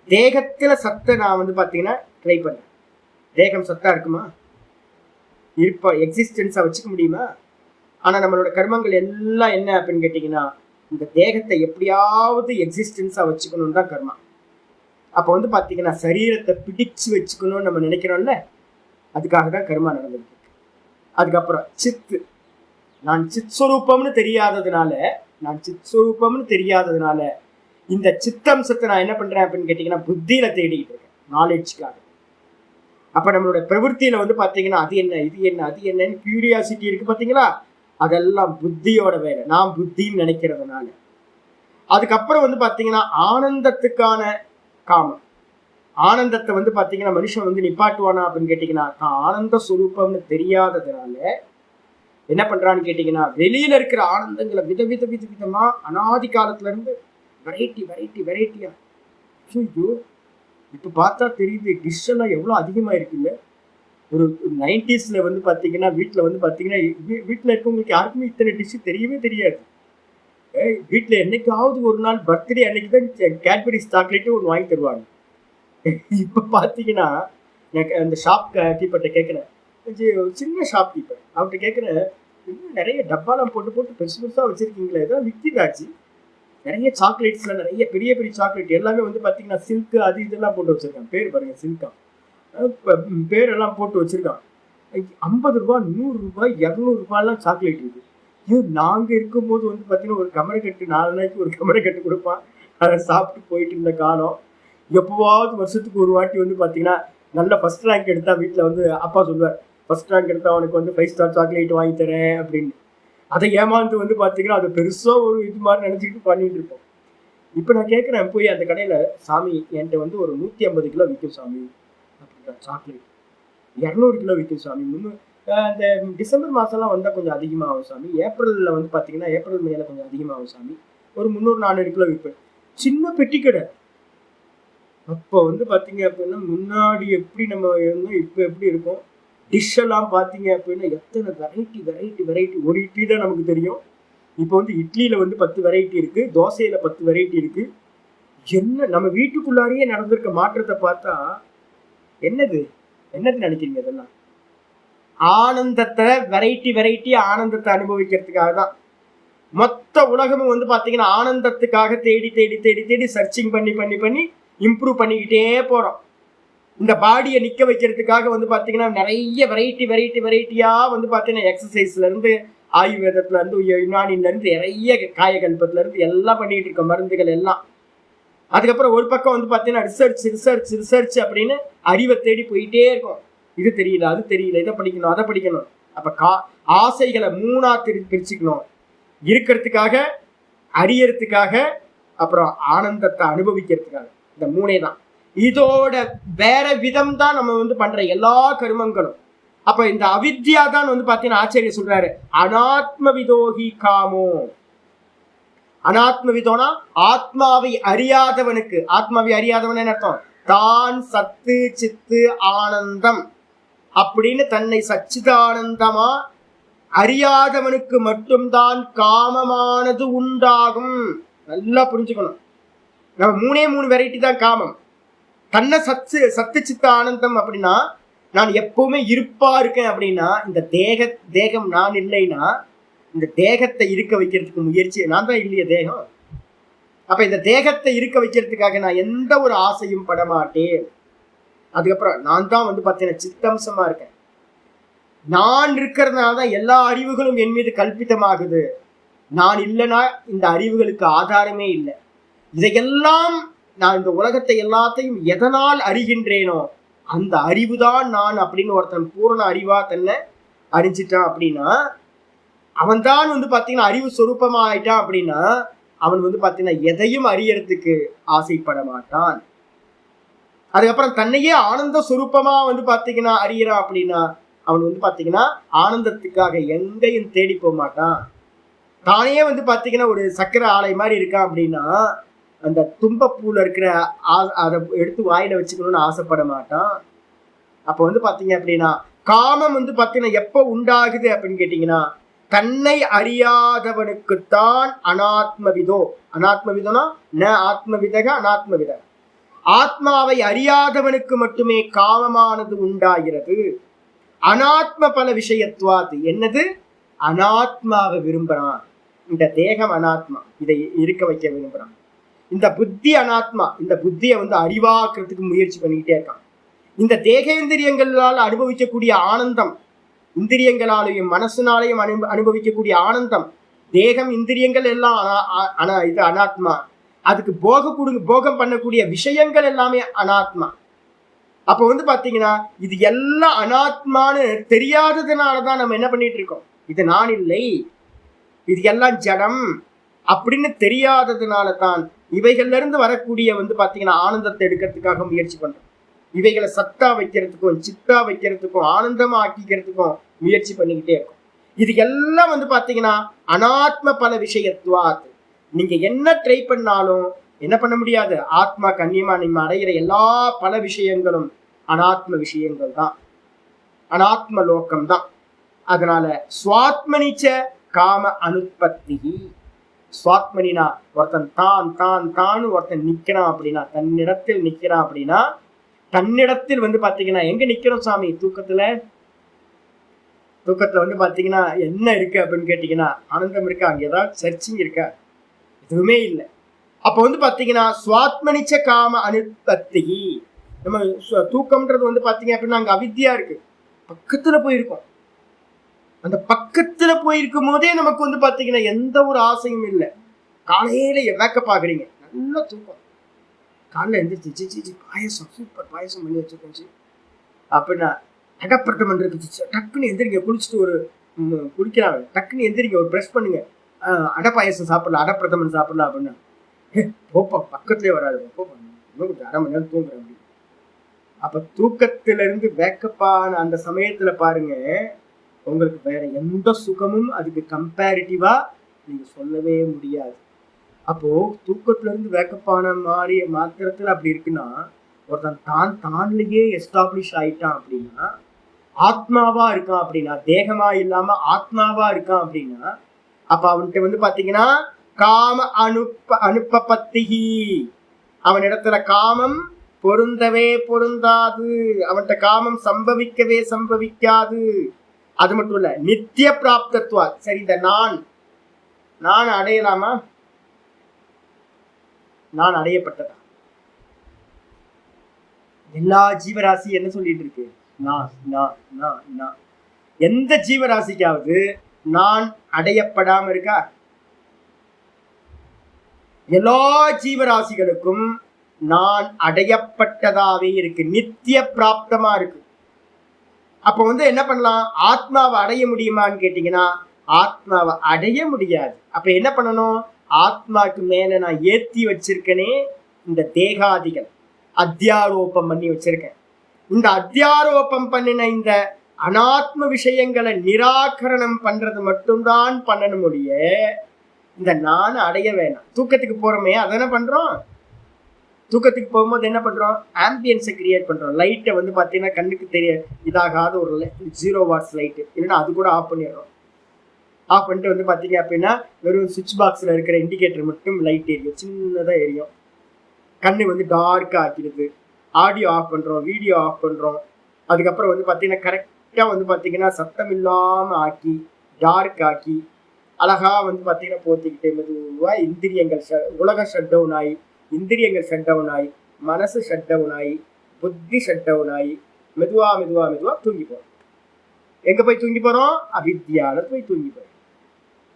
தேகத்துல சத்தை நான் பாத்தீங்கன்னா ட்ரை பண்றேன். தேகம் சத்தா இருக்குமா? இருப்ப எக்ஸிஸ்டன்ஸா வச்சுக்க முடியுமா? ஆனா நம்மளோட கர்மங்கள் எல்லாம் என்ன அப்படின்னு கேட்டீங்கன்னா, இந்த தேகத்தை எப்படியாவது எக்ஸிஸ்டன்ஸா வச்சுக்கணும்னு தான் கர்மா. அப்ப பாத்தீங்கன்னா சரீரத்தை பிடிச்சு வச்சுக்கணும்னு நம்ம நினைக்கிறோம்ல, அதுக்காக தான் கர்மா நடந்துருக்கு. அதுக்கப்புறம் சித்து, நான் சித்ஸ்வரூபம்னு தெரியாததுனால இந்த சித்தம்சத்தை நான் என்ன பண்றேன் அப்படின்னு கேட்டீங்கன்னா புத்தியில தேடிக்கிட்டு இருக்கேன், நாலேஜ்க்காக. அப்ப நம்மளோட பிரவൃத்தியில வந்து பாத்தீங்கன்னா அது என்ன இது என்ன அது என்னன்னு கியூரியாசிட்டி இருக்கு பாத்தீங்களா, அதெல்லாம் புத்தியோட வேலை, நான் புத்தின்னு நினைக்கிறதுனால. அதுக்கப்புறம் வந்து பாத்தீங்கன்னா ஆனந்தத்துக்கான காமம். ஆனந்தத்தை வந்து பாத்தீங்கன்னா மனுஷன் வந்து நிப்பாட்டுவானா அப்படின்னு கேட்டீங்கன்னா தான் ஆனந்த சுரூபம்னு தெரியாததுனால என்ன பண்றான்னு கேட்டீங்கன்னா வெளியில இருக்கிற ஆனந்தங்களை விதவிதமா அனாதி காலத்துல இருந்து வெரைட்டியா. ஐயோ இப்ப பார்த்தா தெரியுது டிஷ் எல்லாம் எவ்வளவு அதிகமா இருக்குல்ல. ஒரு 90s வந்து பாத்தீங்கன்னா வீட்டுல வந்து பாத்தீங்கன்னா வீட்டுல இருக்கவங்களுக்கு யாருக்குமே இத்தனை டிஷ் தெரியவே தெரியாது. வீட்டுல என்னைக்காவது ஒரு நாள் பர்த்டே அன்னைக்குதான் கேட்பரிஸ் சாக்லேட்டு ஒன்று வாங்கி தருவாங்க. இப்ப பாத்தீங்கன்னா அந்த ஷாப் கீப்பர்கிட்ட கேட்கிறேன், சின்ன ஷாப் கீப்பர் அவர்கிட்ட கேட்கிறேன், நிறைய டப்பாலாம் போட்டு பெருசா வச்சிருக்கீங்களே, ஏதாவது விற்கிதாச்சு? நிறைய சாக்லேட்ஸ்ல நிறைய பெரிய சாக்லேட் எல்லாமே வந்து பாத்தீங்கன்னா சில்க் அது இதெல்லாம் போட்டு வச்சிருக்கான். பேர் பாருங்க சில்கா, பேரெல்லாம் போட்டு வச்சிருக்கான். 50 ரூபாய் 100 ரூபாய் 200 ரூபாய்லாம் சாக்லேட் இருக்கு. நாங்க இருக்கும்போது வந்து பாத்தீங்கன்னா ஒரு கமரக்கட்டு 4 நாளைக்கு ஒரு கமரக்கட்டு கொடுப்பான், அதை சாப்பிட்டு போயிட்டு இருந்த காலம். எப்போவாவது வருஷத்துக்கு ஒரு வாட்டி வந்து பாத்தீங்கன்னா நல்ல ஃபர்ஸ்ட் ரேங்க் எடுத்தா வீட்டுல வந்து அப்பா சொல்லுவார், ஃபர்ஸ்ட் ரேங்க் எடுத்தா அவனுக்கு வந்து 5 ஸ்டார் சாக்லேட் வாங்கி தரேன் அப்படின்னு. அதை ஏமாந்து வந்து பாத்தீங்கன்னா அதை பெருசா ஒரு இது மாதிரி நினைச்சுக்கிட்டு பண்ணிட்டு இருப்போம். இப்ப நான் கேட்கிறேன் போய் அந்த கடையில, சாமி என்கிட்ட வந்து ஒரு 150 கிலோ விற்கும் சாமி அப்படின்ற சாக்லேட், 200 கிலோ விற்கும் சாமி, இந்த டிசம்பர் மாசம்லாம் வந்தா கொஞ்சம் அதிகமாகும் சாமி, ஏப்ரல்ல வந்து பாத்தீங்கன்னா ஏப்ரல் மேல கொஞ்சம் அதிகமாகும் சாமி, ஒரு 300-400 கிலோ விற்பேன். சின்ன பெட்டி கடை. அப்போ வந்து பாத்தீங்க அப்படின்னா முன்னாடி எப்படி நம்ம இருந்தோம் இப்ப எப்படி இருக்கும். டிஷ் எல்லாம் பாத்தீங்க அப்படின்னா எத்தனை வெரைட்டி. ஒரு இட்லி தான் நமக்கு தெரியும், இப்போ வந்து இட்லியில வந்து 10 வெரைட்டி இருக்கு, தோசையில 10 வெரைட்டி இருக்கு. என்ன நம்ம வீட்டுக்குள்ளாரியே நடந்திருக்க மாற்றத்தை பார்த்தா என்னது நினைக்கிறீங்க? இதெல்லாம் ஆனந்தத்தை வெரைட்டி ஆனந்தத்தை அனுபவிக்கிறதுக்காக தான். மொத்த உலகமும் வந்து பாத்தீங்கன்னா ஆனந்தத்துக்காக தேடி சர்ச்சிங் பண்ணி இம்ப்ரூவ் பண்ணிக்கிட்டே போறோம். இந்த பாடியை நிக்க வைக்கிறதுக்காக வந்து பாத்தீங்கன்னா நிறைய வெரைட்டியா வந்து பாத்தீங்கன்னா எக்ஸசைஸ்ல இருந்து ஆயுர்வேதத்துல இருந்து யுனானில இருந்து நிறைய காயகல்பத்துல இருந்து எல்லாம் பண்ணிட்டு இருக்க மருந்துகள் எல்லாம். அதுக்கப்புறம் ஒரு பக்கம் வந்து பாத்தீங்கன்னா ரிசர்ச் அப்படின்னு அறிவை தேடி போயிட்டே இருக்கும். இது தெரியல அது தெரியல, இதை படிக்கணும் அதை படிக்கணும். அப்ப ஆசைகளை 3ஆ பிரிச்சுக்கணும், இருக்கிறதுக்காக, அறியறதுக்காக, அப்புறம் ஆனந்தத்தை அனுபவிக்கிறதுக்காக. இந்த 3 தான். இதோட வேற விதம் தான் நம்ம வந்து பண்ற எல்லா கர்மங்களும். அப்ப இந்த அவித்யா தான் வந்து பாத்தீங்கன்னா ஆச்சாரியர் சொல்றாரு அனாத்ம விதோகி காமோ. அனாத்ம விதோனா ஆத்மாவை அறியாதவனுக்கு. ஆத்மாவை அறியாதவன் என்ன அர்த்தம்? தான் சத்து சித்து ஆனந்தம் அப்படின்னு தன்னை சச்சிதானந்தமா அறியாதவனுக்கு மட்டும்தான் காமமானது உண்டாகும். நல்லா புரிஞ்சுக்கணும். நம்ம 3 வெரைட்டி தான் காமம். தன்னை சத்து சித்த ஆனந்தம் அப்படின்னா நான் எப்பவுமே இருப்பா இருக்கேன் அப்படின்னா, இந்த தேகம் நான் இல்லைன்னா இந்த தேகத்தை இருக்க வைக்கிறதுக்கு முயற்சி, நான் தான் இல்லையே தேகம். அப்ப இந்த தேகத்தை இருக்க வைக்கிறதுக்காக நான் எந்த ஒரு ஆசையும் பட மாட்டேன். அதுக்கப்புறம் நான் தான் வந்து பார்த்தீங்கன்னா சித்தம்சமா இருக்கேன். நான் இருக்கிறதுனால தான் எல்லா அறிவுகளும் என் மீது கல்பித்தமாகுது. நான் இல்லைன்னா இந்த அறிவுகளுக்கு ஆதாரமே இல்லை. இதையெல்லாம் நான் இந்த உலகத்தை எல்லாத்தையும் எதனால் அறிகின்றேனோ அந்த அறிவுதான் நான் அப்படின்னு ஒருத்தன் பூரண அறிவா தன்னை அறிஞ்சிட்டான் அப்படின்னா, அவன் தான் வந்து பாத்தீங்கன்னா அறிவு சொரூபமா ஆயிட்டான் அப்படின்னா, அவன் வந்து பாத்தீங்கன்னா எதையும் அறியறதுக்கு ஆசைப்பட மாட்டான். அதுக்கப்புறம் தன்னையே ஆனந்த சுரூபமா வந்து பாத்தீங்கன்னா அறியறான் அப்படின்னா, அவன் வந்து பாத்தீங்கன்னா ஆனந்தத்துக்காக எங்கேயும் தேடி போக மாட்டான். தானே வந்து பாத்தீங்கன்னா ஒரு சக்கரை ஆலை மாதிரி இருக்கான் அப்படின்னா, அந்த தும்பப்பூல இருக்கிற அதை எடுத்து வாயில வச்சுக்கணும்னு ஆசைப்பட மாட்டான். அப்ப வந்து பாத்தீங்க அப்படின்னா காமம் வந்து பாத்தீங்கன்னா எப்ப உண்டாகுது அப்படின்னு கேட்டீங்கன்னா, தன்னை அறியாதவனுக்குத்தான் அனாத்மவிதோ. அனாத்மவிதோனா ந ஆத்மவிதக அனாத்மவித. ஆத்மாவை அறியாதவனுக்கு மட்டுமே காமமானது உண்டாகிறது. அனாத்ம பல விஷயத்துவாது. என்னது? அனாத்மாவை விரும்புறான். இந்த தேகம் அனாத்மா, இதை இருக்க வைக்க விரும்புறான். இந்த புத்தி அனாத்மா, இந்த புத்தியை வந்து அறிவாக்குறதுக்கு முயற்சி பண்ணிக்கிட்டே இருக்கான். இந்த தேகேந்திரியங்களால் அனுபவிக்கக்கூடிய ஆனந்தம், இந்திரியங்களாலையும் மனசுனாலையும் அனுபவிக்கக்கூடிய ஆனந்தம், தேகம் இந்திரியங்கள் எல்லாம் இது அனாத்மா. அதுக்கு போகம் பண்ணக்கூடிய விஷயங்கள் எல்லாமே அனாத்மா. அப்ப வந்து பாத்தீங்கன்னா இது எல்லாம் அனாத்மான்னு தெரியாததுனாலதான் நம்ம என்ன பண்ணிட்டு இருக்கோம், இது நான் இல்லை, இது எல்லாம் ஜடம் அப்படின்னு தெரியாததுனால தான் இவைகள்ல இருந்து வரக்கூடிய வந்து பாத்தீங்கன்னா ஆனந்தத்தை எடுக்கிறதுக்காக முயற்சி பண்றோம். இவைகளை சத்தா வைக்கிறதுக்கும் சித்தா வைக்கிறதுக்கும் ஆனந்தமா ஆக்கிக்கிறதுக்கும் முயற்சி பண்ணிக்கிட்டே இருக்கும். இது எல்லாம் வந்து பாத்தீங்கன்னா அனாத்ம பல விஷயத்துவாத். நீங்க என்ன ட்ரை பண்ணாலும் என்ன பண்ண முடியாது. ஆத்மா கண்ணியமா நீங்க அடைகிற எல்லா பல விஷயங்களும் அனாத்ம விஷயங்கள் தான், அனாத்ம லோகம் தான். அதனால சுவாத்மனிச்ச காம அனுற்பத்தி. சுவாத்மனினா ஒருத்தன் தான் தான் தான் ஒருத்தன் நிக்கிறான் அப்படின்னா, தன்னிடத்தில் நிக்கிறான் அப்படின்னா, தன்னிடத்தில் வந்து பாத்தீங்கன்னா எங்க நிக்கிறோம் சாமி? தூக்கத்துல வந்து பாத்தீங்கன்னா என்ன இருக்கு அப்படின்னு கேட்டீங்கன்னா ஆனந்தம் இருக்கா? அங்க ஏதாவது சர்ச்சிங் இருக்கா? எதுவுமே இல்லை. அப்ப வந்து பாத்தீங்கன்னா சுவாத்மனிச்ச காம அனுற்பத்தி. நம்ம தூக்கம்ன்றது வந்து பாத்தீங்க அப்படின்னா அங்க அவித்யா இருக்கு, பக்கத்துல போயிருக்கோம். அந்த பக்கத்துல போயிருக்கும் போதே நமக்கு வந்து பாத்தீங்கன்னா எந்த ஒரு ஆசையும் இல்லை. காலையில மேக்கப் ஆகுறீங்க, நல்லா தூக்கம், காலைல எந்திரிச்சு பாயசம், சூப்பர் பாயசம் பண்ணி வச்சிருக்கோம் அப்படின்னா அடப்பிரதமன் இருக்கு, டக்குன்னு எந்திரிங்க, குளிச்சுட்டு ஒரு குடிக்கிறாங்க, டக்குன்னு எந்திரிங்க, ஒரு ப்ரெஷ் பண்ணுங்க, அடை பாயசம் சாப்பிடலாம், அடப்பிரதமன் சாப்பிடலாம் அப்படின்னா போப்பா பக்கத்துலேயே வராது, இன்னும் கொஞ்சம் அரை மணி நேரம் தூங்குறேன் அப்படி. அப்ப தூக்கத்துல இருந்து வேக்கப்பான அந்த சமயத்துல பாருங்க, உங்களுக்கு வேற எந்த சுகமும் அதுக்கு கம்பேரிட்டிவா நீங்க சொல்லவே முடியாது. அப்போ தூக்கத்துல இருந்து வேக்கப்பான மாதிரி மாத்திரத்துல அப்படி இருக்குன்னா, ஒருத்தன் தான்லயே எஸ்டாப்ளிஷ் ஆயிட்டான் அப்படின்னா, ஆத்மாவா இருக்கான் அப்படின்னா, தேகமா இல்லாம ஆத்மாவா இருக்கான் அப்படின்னா, அப்ப அவன்கிட்ட வந்து பாத்தீங்கன்னா காம அனுப்பத்திகி, அவனிடத்துல காமம் பொருந்தவே பொருந்தாது, அவன்கிட்ட காமம் சம்பவிக்கவே சம்பவிக்காது. அது மட்டும் இல்ல, நித்திய பிராப்தத்துவா. சரி, இந்த நான் அடையலாமா? நான் அடையப்பட்டதா? எல்லா ஜீவராசி என்ன சொல்லிட்டு இருக்கு? நான். எந்த ஜீவராசிக்காவது நான் அடையப்படாம இருக்கா? எல்லா ஜீவராசிகளுக்கும் நான் அடையப்பட்டதாவே இருக்கு, நித்திய பிராப்தமா இருக்கு. அப்ப வந்து என்ன பண்ணலாம்? ஆத்மாவை அடைய முடியுமான்னு கேட்டீங்கன்னா ஆத்மாவை அடைய முடியாது. அப்ப என்ன பண்ணணும்? ஆத்மாக்கு மேல நான் ஏத்தி வச்சிருக்கனே இந்த தேகாதிகள், அத்தியாரோபம் பண்ணி வச்சிருக்கேன். இந்த அத்தியாரோபம் பண்ணின இந்த அனாத்ம விஷயங்களை நிராகரணம் பண்றது மட்டும்தான் பண்ணணும் முடிய, இந்த நான் அடைய வேணாம். தூக்கத்துக்கு போறோமே அதான பண்றோம். தூக்கத்துக்கு போகும்போது என்ன பண்றோம்? ஆம்பியன்ஸை கிரியேட் பண்றோம். லைட்டை வந்து பாத்தீங்கன்னா கண்ணுக்கு தெரிய இதாகாத ஒரு 0 வாட்ஸ் லைட்டு, இல்லைன்னா அது கூட ஆஃப் பண்ணிடுறோம். ஆஃப் பண்ணிட்டு வந்து பாத்தீங்க அப்படின்னா வெறும் சுவிட்ச் பாக்ஸ்ல இருக்கிற இண்டிகேட்டர் மட்டும் லைட் எரியும், சின்னதா எரியும். கண்ணு வந்து டார்க்கா ஆக்கிடுது. ஆடியோ ஆஃப் பண்றோம், வீடியோ ஆஃப் பண்றோம். அதுக்கப்புறம் வந்து பாத்தீங்கன்னா கரெக்டா வந்து பாத்தீங்கன்னா சத்தம் இல்லாம ஆக்கி டார்க் ஆக்கி அழகா வந்து பாத்தீங்கன்னா போத்திக்கிட்டே மெதுவா இந்திரியங்கள் உலக ஷட் டவுன் ஆகி, இந்திரியங்கள் ஷட் டவுன் ஆகி, மனசு ஷட் டவுன் ஆகி, புத்தி ஷட் டவுன் ஆகி மெதுவா மெதுவா மெதுவா தூங்கி போறோம். எங்க போய் தூங்கி போறோம்? அவித்யால போய் தூங்கி போறோம்.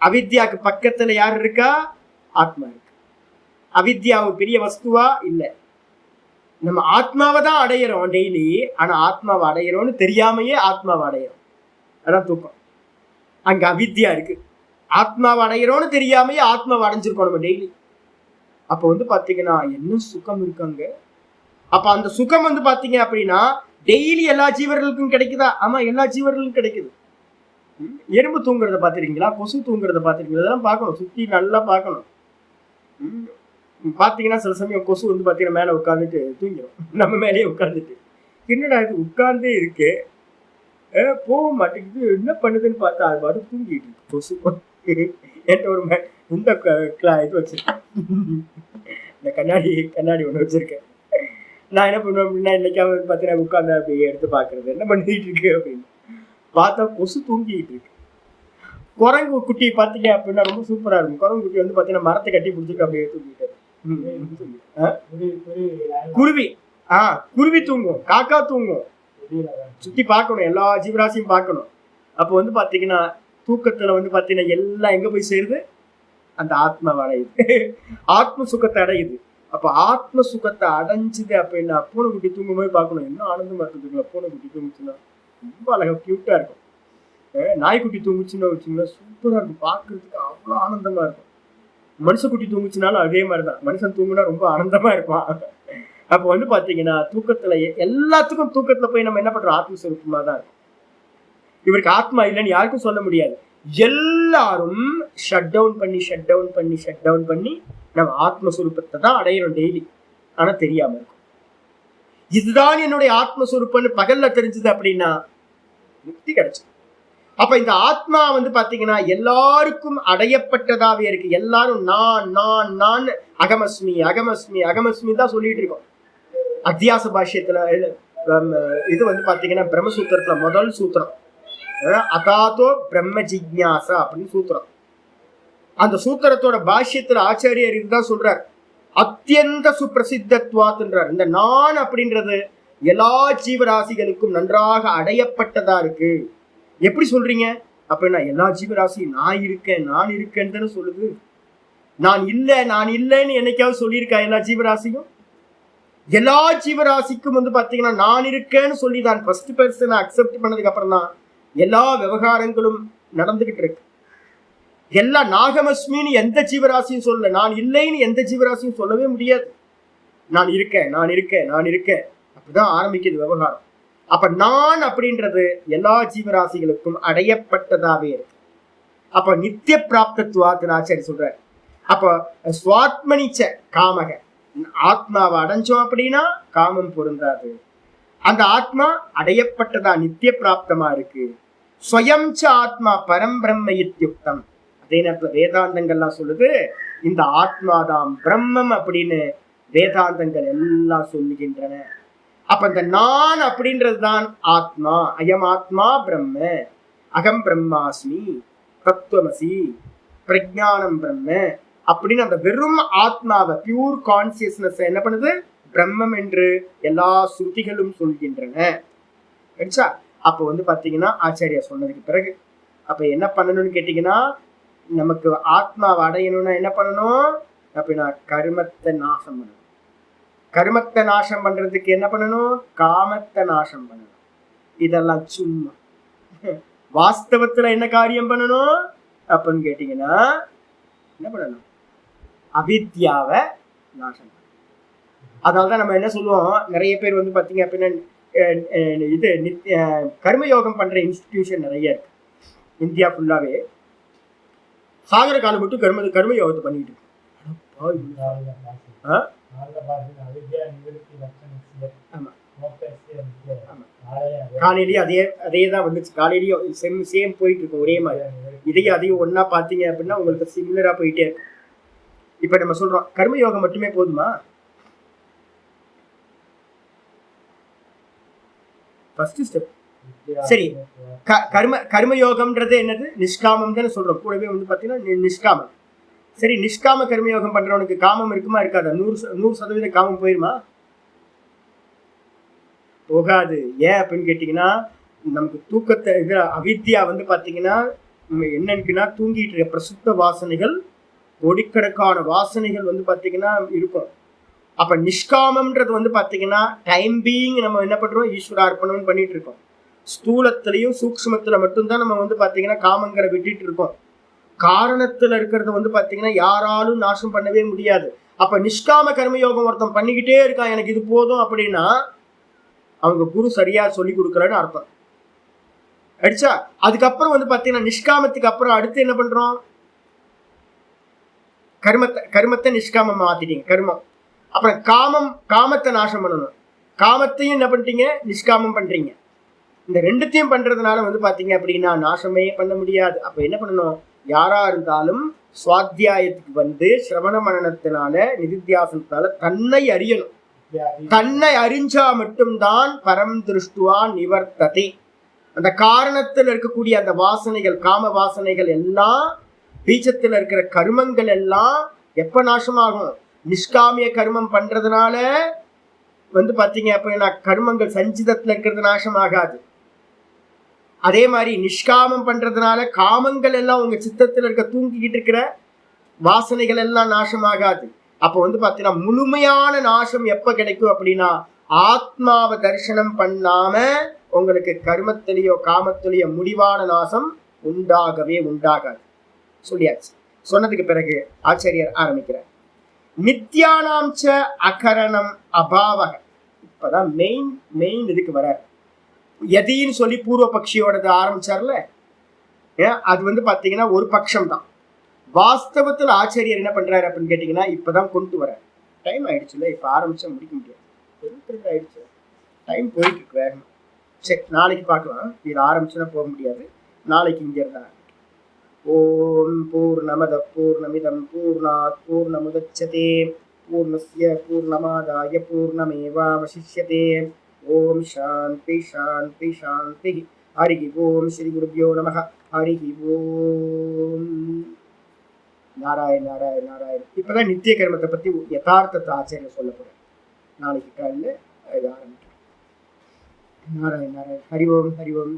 அவித்யாவுக்கு பக்கத்துல யார் இருக்கா? ஆத்மா இருக்கு. அவித்யா ஒரு பெரிய வஸ்துவா இல்ல. நம்ம ஆத்மாவை தான் அடையிறோம் டெய்லி. ஆனா ஆத்மாவை அடையிறோம்னு தெரியாமையே ஆத்மாவை அடையிறோம். அதான் தூக்கம். அங்க அவித்யா இருக்கு. ஆத்மாவை அடையிறோம்னு தெரியாமையே ஆத்மாவை அடைஞ்சிருக்கோம் நம்ம டெய்லி. அப்ப வந்து பாத்தீங்கன்னா என்ன சுகம் இருக்காங்க. அப்ப அந்த சுகம் வந்து பாத்தீங்க அப்படின்னா டெய்லி எல்லா ஜீவர்களுக்கும் கிடைக்குதா? ஆமா, எல்லா ஜீவர்களுக்கும் கிடைக்குது. எறும்பு தூங்குறத பாத்துருக்கீங்களா? கொசு தூங்குறத பாத்துருக்கீங்களா? இதெல்லாம் பார்க்கணும், சுத்தி நல்லா பார்க்கணும். பாத்தீங்கன்னா சில சமயம் கொசு வந்து பாத்தீங்கன்னா மேல உட்காந்துட்டு தூங்கிடும், நம்ம மேலேயே உட்காந்துட்டு. என்னடா இது உட்கார்ந்தே இருக்கு, போக மாட்டேங்குது, என்ன பண்ணுதுன்னு பார்த்தா அது பாட்டு தூங்கிட்டு இருக்கு கொசு. என்கிட்ட ஒரு இந்த இது வச்சிருக்கேன், இந்த கண்ணாடி ஒன்று வச்சிருக்கேன். நான் என்ன பண்ணுவேன் அப்படின்னா இன்னைக்காவது பார்த்தீங்கன்னா உட்காந்து அப்படியே எடுத்து பார்க்கறது, என்ன பண்ணிட்டு இருக்கு அப்படின்னு பார்த்தா கொசு தூங்கிட்டு இருக்கு. குரங்கு குட்டி பார்த்தீங்க அப்படின்னா ரொம்ப சூப்பரா இருக்கும். குரங்கு குட்டி வந்து பார்த்தீங்கன்னா மரத்தை கட்டி பிடிச்சிட்டு அப்படியே தூங்கிட்டு. குருவி குருவி தூங்கும், காக்கா தூங்கும், சுத்தி பார்க்கணும், எல்லா ஜீவராசியும் பார்க்கணும். அப்போ வந்து பாத்தீங்கன்னா தூக்கத்துல வந்து பாத்தீங்கன்னா எல்லாம் எங்க போய் சேருது, அந்த ஆத்மாவை அடையுது, ஆத்ம சுகத்தை அடையுது. அப்ப ஆத்ம சுகத்தை அடைஞ்சுது அப்படின்னா பூனைக்குட்டி தூங்கும் போது பார்க்கணும், இன்னும் ஆனந்தமா இருக்குதுங்களா. பூனைக்குட்டி தூங்குச்சுன்னா ரொம்ப அழகா கியூட்டா இருக்கும். நாய்க்குட்டி தூங்குச்சுன்னா வச்சுங்களா சூப்பரா இருக்கும், பார்க்கறதுக்கு அவ்வளவு ஆனந்தமா இருக்கும். மனுஷக்குட்டி தூங்குச்சுனாலும் அதே மாதிரிதான், மனுஷன் தூங்குனா ரொம்ப ஆனந்தமா இருப்பான். அப்ப வந்து பாத்தீங்கன்னா தூக்கத்துல எல்லாத்துக்கும் தூக்கத்துல போய் நம்ம என்ன பண்றோம், ஆத்மஸ்வரூபமா தான் இருக்கும். இவருக்கு ஆத்மா இல்லைன்னு யாருக்கும் சொல்ல முடியாது. எல்லாரும் ஷட் டவுன் பண்ணி நம்ம ஆத்மஸ்வரூபத்தை தான் அடையிறோம் டெய்லி. ஆனா தெரியாம இருக்கும். இதுதான் என்னுடைய ஆத்மஸ்வரூபம்னு பகல்ல தெரிஞ்சது அப்படின்னா முக்தி கிடைச்சு. அப்ப இந்த ஆத்மா வந்து பாத்தீங்கன்னா எல்லாருக்கும் அடையப்பட்டதாவே இருக்கு. எல்லாரும் நான் நான் நான் அகமஸ்மி அகமஸ்மி அகமஸ்மி தான் சொல்லிட்டு இருக்கோம். அத்தியாச பாஷ்யத்துல இது வந்து பாத்தீங்கன்னா பிரம்மசூத்திரத்துல முதல் சூத்திரம் அதாதோ பிரம்ம ஜிக்ஞாசா அப்படின்னு சூத்திரம். அந்த சூத்திரத்தோட பாஷ்யத்துல ஆச்சாரியர் இதுதான் சொல்றார், அத்தியந்த சுப்பிரசித்தத்வாத்ன்றார். இந்த நான் அப்படின்றது எல்லா ஜீவராசிகளுக்கும் நன்றாக அடையப்பட்டதா இருக்கு. எப்படி சொல்றீங்க அப்படின்னா, எல்லா ஜீவராசியும் நான் இருக்கேன்னு சொல்லுது. நான் இல்லைன்னு என்னைக்காவது சொல்லியிருக்கா எல்லா ஜீவராசியும்? எல்லா ஜீவராசிக்கும் வந்து பாத்தீங்கன்னா நான் இருக்கேன்னு சொல்லி தான் ஃபர்ஸ்ட் பர்சனை அக்செப்ட் பண்ணதுக்கு அப்புறம் தான் எல்லா விவகாரங்களும் நடந்துகிட்டு இருக்கு. எல்லா நாகமஸ்மின்னு எந்த ஜீவராசியும் சொல்லல, நான் இல்லைன்னு எந்த ஜீவராசியும் சொல்லவே முடியாது. நான் இருக்கேன் அப்படிதான் ஆரம்பிக்குது விவகாரம். அப்ப நான் அப்படின்றது எல்லா ஜீவராசிகளுக்கும் அடையப்பட்டதாவே இருக்கு. அப்ப நித்திய பிராப்தத்துவாத்து ஆச்சாரி சொல்ற. அப்ப சுவாத்மனிச்ச காமக, ஆத்மாவை அடைஞ்சோம் அப்படின்னா காமம் பொருந்தாது. அந்த ஆத்மா அடையப்பட்டதா நித்திய பிராப்தமா இருக்கு. ஸ்வயம்ச ஆத்மா பரம் பிரம்ம இத்யுக்தம். அதே நேரத்துல வேதாந்தங்கள்லாம் சொல்லுது இந்த ஆத்மாதான் பிரம்மம் அப்படின்னு வேதாந்தங்கள் எல்லாம் சொல்லுகின்றன. அப்ப இந்த நான் அப்படின்றது தான் ஆத்மா. அயம் ஆத்மா பிரம்ம, அகம் பிரம்மாஸ்மி, தத்துவமசி, பிரஜானம் பிரம்ம அப்படின்னு அந்த வெறும் ஆத்மாவை, பியூர் கான்சியஸ்னஸ் என்ன பண்ணுது, பிரம்மம் என்று எல்லா ஸ்ருதிகளும் சொல்கின்றன. அப்ப வந்து பாத்தீங்கன்னா ஆச்சாரியா சொன்னதுக்கு பிறகு அப்ப என்ன பண்ணணும்னு கேட்டீங்கன்னா, நமக்கு ஆத்மாவை அடையணும்னா என்ன பண்ணணும் அப்படின்னா கர்மத்தை நாசம் பண்ணணும். கர்மத்தை நாசம் பண்றதுக்கு என்ன பண்ணணும், காமத்தை நாசம் பண்ணணும். இதெல்லாம் சும்மா. வாஸ்தவத்துல என்ன காரியம் பண்ணணும் அப்படின்னு கேட்டீங்கன்னா என்ன பண்ணணும், அவித்யாவை நாசம் பண்ணணும். அதனாலதான் நம்ம என்ன சொல்லுவோம், நிறைய பேர் வந்து பாத்தீங்க அப்படின்னா இது கர்மயோகம் பண்ற இன்ஸ்டிடியூஷன் நிறைய இருக்கு இந்தியா ஃபுல்லாவே. சாகர காலம் மட்டும் கர்மயோகத்தை பண்ணிட்டு இருக்கு. காலையிலயும் அதேதான் வந்துச்சு. காலையிலயும் சேம் போயிட்டு இருக்கும் ஒரே மாதிரி. அதையும் ஒன்னா பாத்தீங்க அப்படின்னா உங்களுக்கு சிமிலரா போயிட்டே இருக்கு. இப்ப நம்ம சொல்றோம் கர்மயோகம் மட்டுமே போதுமா? ஃபர்ஸ்ட் ஸ்டெப் சரி. கர்மயோகம்ன்றது என்னது, நிஷ்காமம் தானே சொல்றோம். கூடவே வந்து பாத்தீங்கன்னா நிஷ்காமம். சரி, நிஷ்காம கர்மயோகம் பண்றவனுக்கு காமம் இருக்குமா இருக்காதா? 100% காமம் போயிருமா? போகாது. ஏன் அப்படின்னு கேட்டீங்கன்னா, நமக்கு தூக்கத்தை அவித்யா வந்து பாத்தீங்கன்னா என்னன்னுக்குன்னா தூங்கிட்டு இருக்க பிரசுத்த வாசனைகள், கோடிக்கணக்கான வாசனைகள் வந்து பாத்தீங்கன்னா இருக்கும். அப்ப நிஷ்காமம்ன்றது வந்து பாத்தீங்கன்னா டைம் பீயிங் நம்ம என்ன பண்றோம், ஈஸ்வர அர்ப்பணம் பண்ணிட்டு இருக்கோம். ஸ்தூலத்திலையும் சூக்ஷ்மத்துல மட்டும்தான் நம்ம வந்து பாத்தீங்கன்னா காமங்களை விட்டுட்டு இருக்கோம். காரணத்துல இருக்கிறத வந்து பாத்தீங்கன்னா யாராலும் நாசம் பண்ணவே முடியாது. அப்ப நிஷ்காம கர்மயோகம் ஒருத்தன் பண்ணிக்கிட்டே இருக்கான், எனக்கு இது போதும் அப்படின்னா அவங்க குரு சரியா சொல்லி கொடுக்கலன்னு அர்த்தம். அடிச்சா அதுக்கப்புறம் வந்து பாத்தீங்கன்னா நிஷ்காமத்துக்கு அப்புறம் அடுத்து என்ன பண்றோம், கர்மத்தை நிஷ்காமம் மாத்திட்டீங்க கர்மம். அப்புறம் காமத்தை நாசம் பண்ணணும். காமத்தையும் என்ன பண்ணிட்டீங்க, நிஷ்காமம் பண்றீங்க. இந்த ரெண்டுத்தையும் பண்றதுனால வந்து பாத்தீங்க அப்படின்னா நாசமே பண்ண முடியாது. அப்ப என்ன பண்ணணும், யாரா இருந்தாலும் சுவாத்தியாயத்துக்கு வந்து சிரவண மனனத்தினால நிதித்தியாசனத்தினால தன்னை அறியணும். தன்னை அறிஞ்சா மட்டும்தான் பரம் திருஷ்டுவா நிவர்த்ததி. அந்த காரணத்தில் இருக்கக்கூடிய அந்த வாசனைகள், காம வாசனைகள் எல்லாம், பீஜத்தில் இருக்கிற கர்மங்கள் எல்லாம் எப்ப நாசமாகும், நிஷ்காமிய கர்மம் பண்றதுனால வந்து பாத்தீங்க அப்படின்னா கர்மங்கள் சஞ்சிதத்துல இருக்கிறது நாசம் ஆகாது. அதே மாதிரி நிஷ்காமம் பண்றதுனால காமங்கள் எல்லாம் உங்க சித்தத்துல இருக்க தூங்கிக்கிட்டு இருக்கிற வாசனைகள் எல்லாம் நாசமாகாது. அப்ப வந்து பாத்தீங்கன்னா முழுமையான நாசம் எப்ப கிடைக்கும் அப்படின்னா ஆத்மாவை தரிசனம் பண்ணாம உங்களுக்கு கர்மத்திலேயோ காமத்திலேயோ முடிவான நாசம் உண்டாகவே உண்டாகாது. சொல்லியாச்சு. சொன்னதுக்கு பிறகு ஆச்சாரியர் ஆரம்பிக்கிறார். நித்யானாம்ச அகரணம் அபாவக. இப்பதான் மெயின் இதுக்கு வர எதின்னு சொல்லி பூர்வ பக்ஷியோடது ஆரம்பிச்சார்ல, அது வந்து பாத்தீங்கன்னா ஒரு பட்சம் தான். வாஸ்தவத்துல ஆச்சாரியர் என்ன பண்றாரு அப்படின்னு கேட்டீங்கன்னா இப்பதான் கொண்டு வர டைம் ஆயிடுச்சுல, இப்ப ஆரம்பிச்சா முடிக்க முடியாது, ஆயிடுச்சு, டைம் போயிட்டு இருக்கு வேகம். சரி, நாளைக்கு பார்க்கலாம். இது ஆரம்பிச்சுன்னா போக முடியாது. நாளைக்கு இங்க இருந்தா ஓம் பூர்ணமத பூர்ணமிதம் பூர்ணாத் பூர்ணமுதச்யதே பூர்ணஸ்ய பூர்ணமாதாய பூர்ணமேவாவசிஷ்யதே. ஓம் சாந்தி சாந்தி சாந்தி. ஹரி ஓம் ஸ்ரீ குருப்யோ நமஹ. ஹரி ஓம். நாராயண நாராயண நாராயண. இப்பதான் நித்திய கர்மத்தை பத்தி யதார்த்தத்தை ஆச்சரியம் சொல்ல போறேன். நாளைக்கு காலையில் இது ஆரம்பிக்கிறேன். நாராயண நாராயண. ஹரி ஓம் ஹரி ஓம்.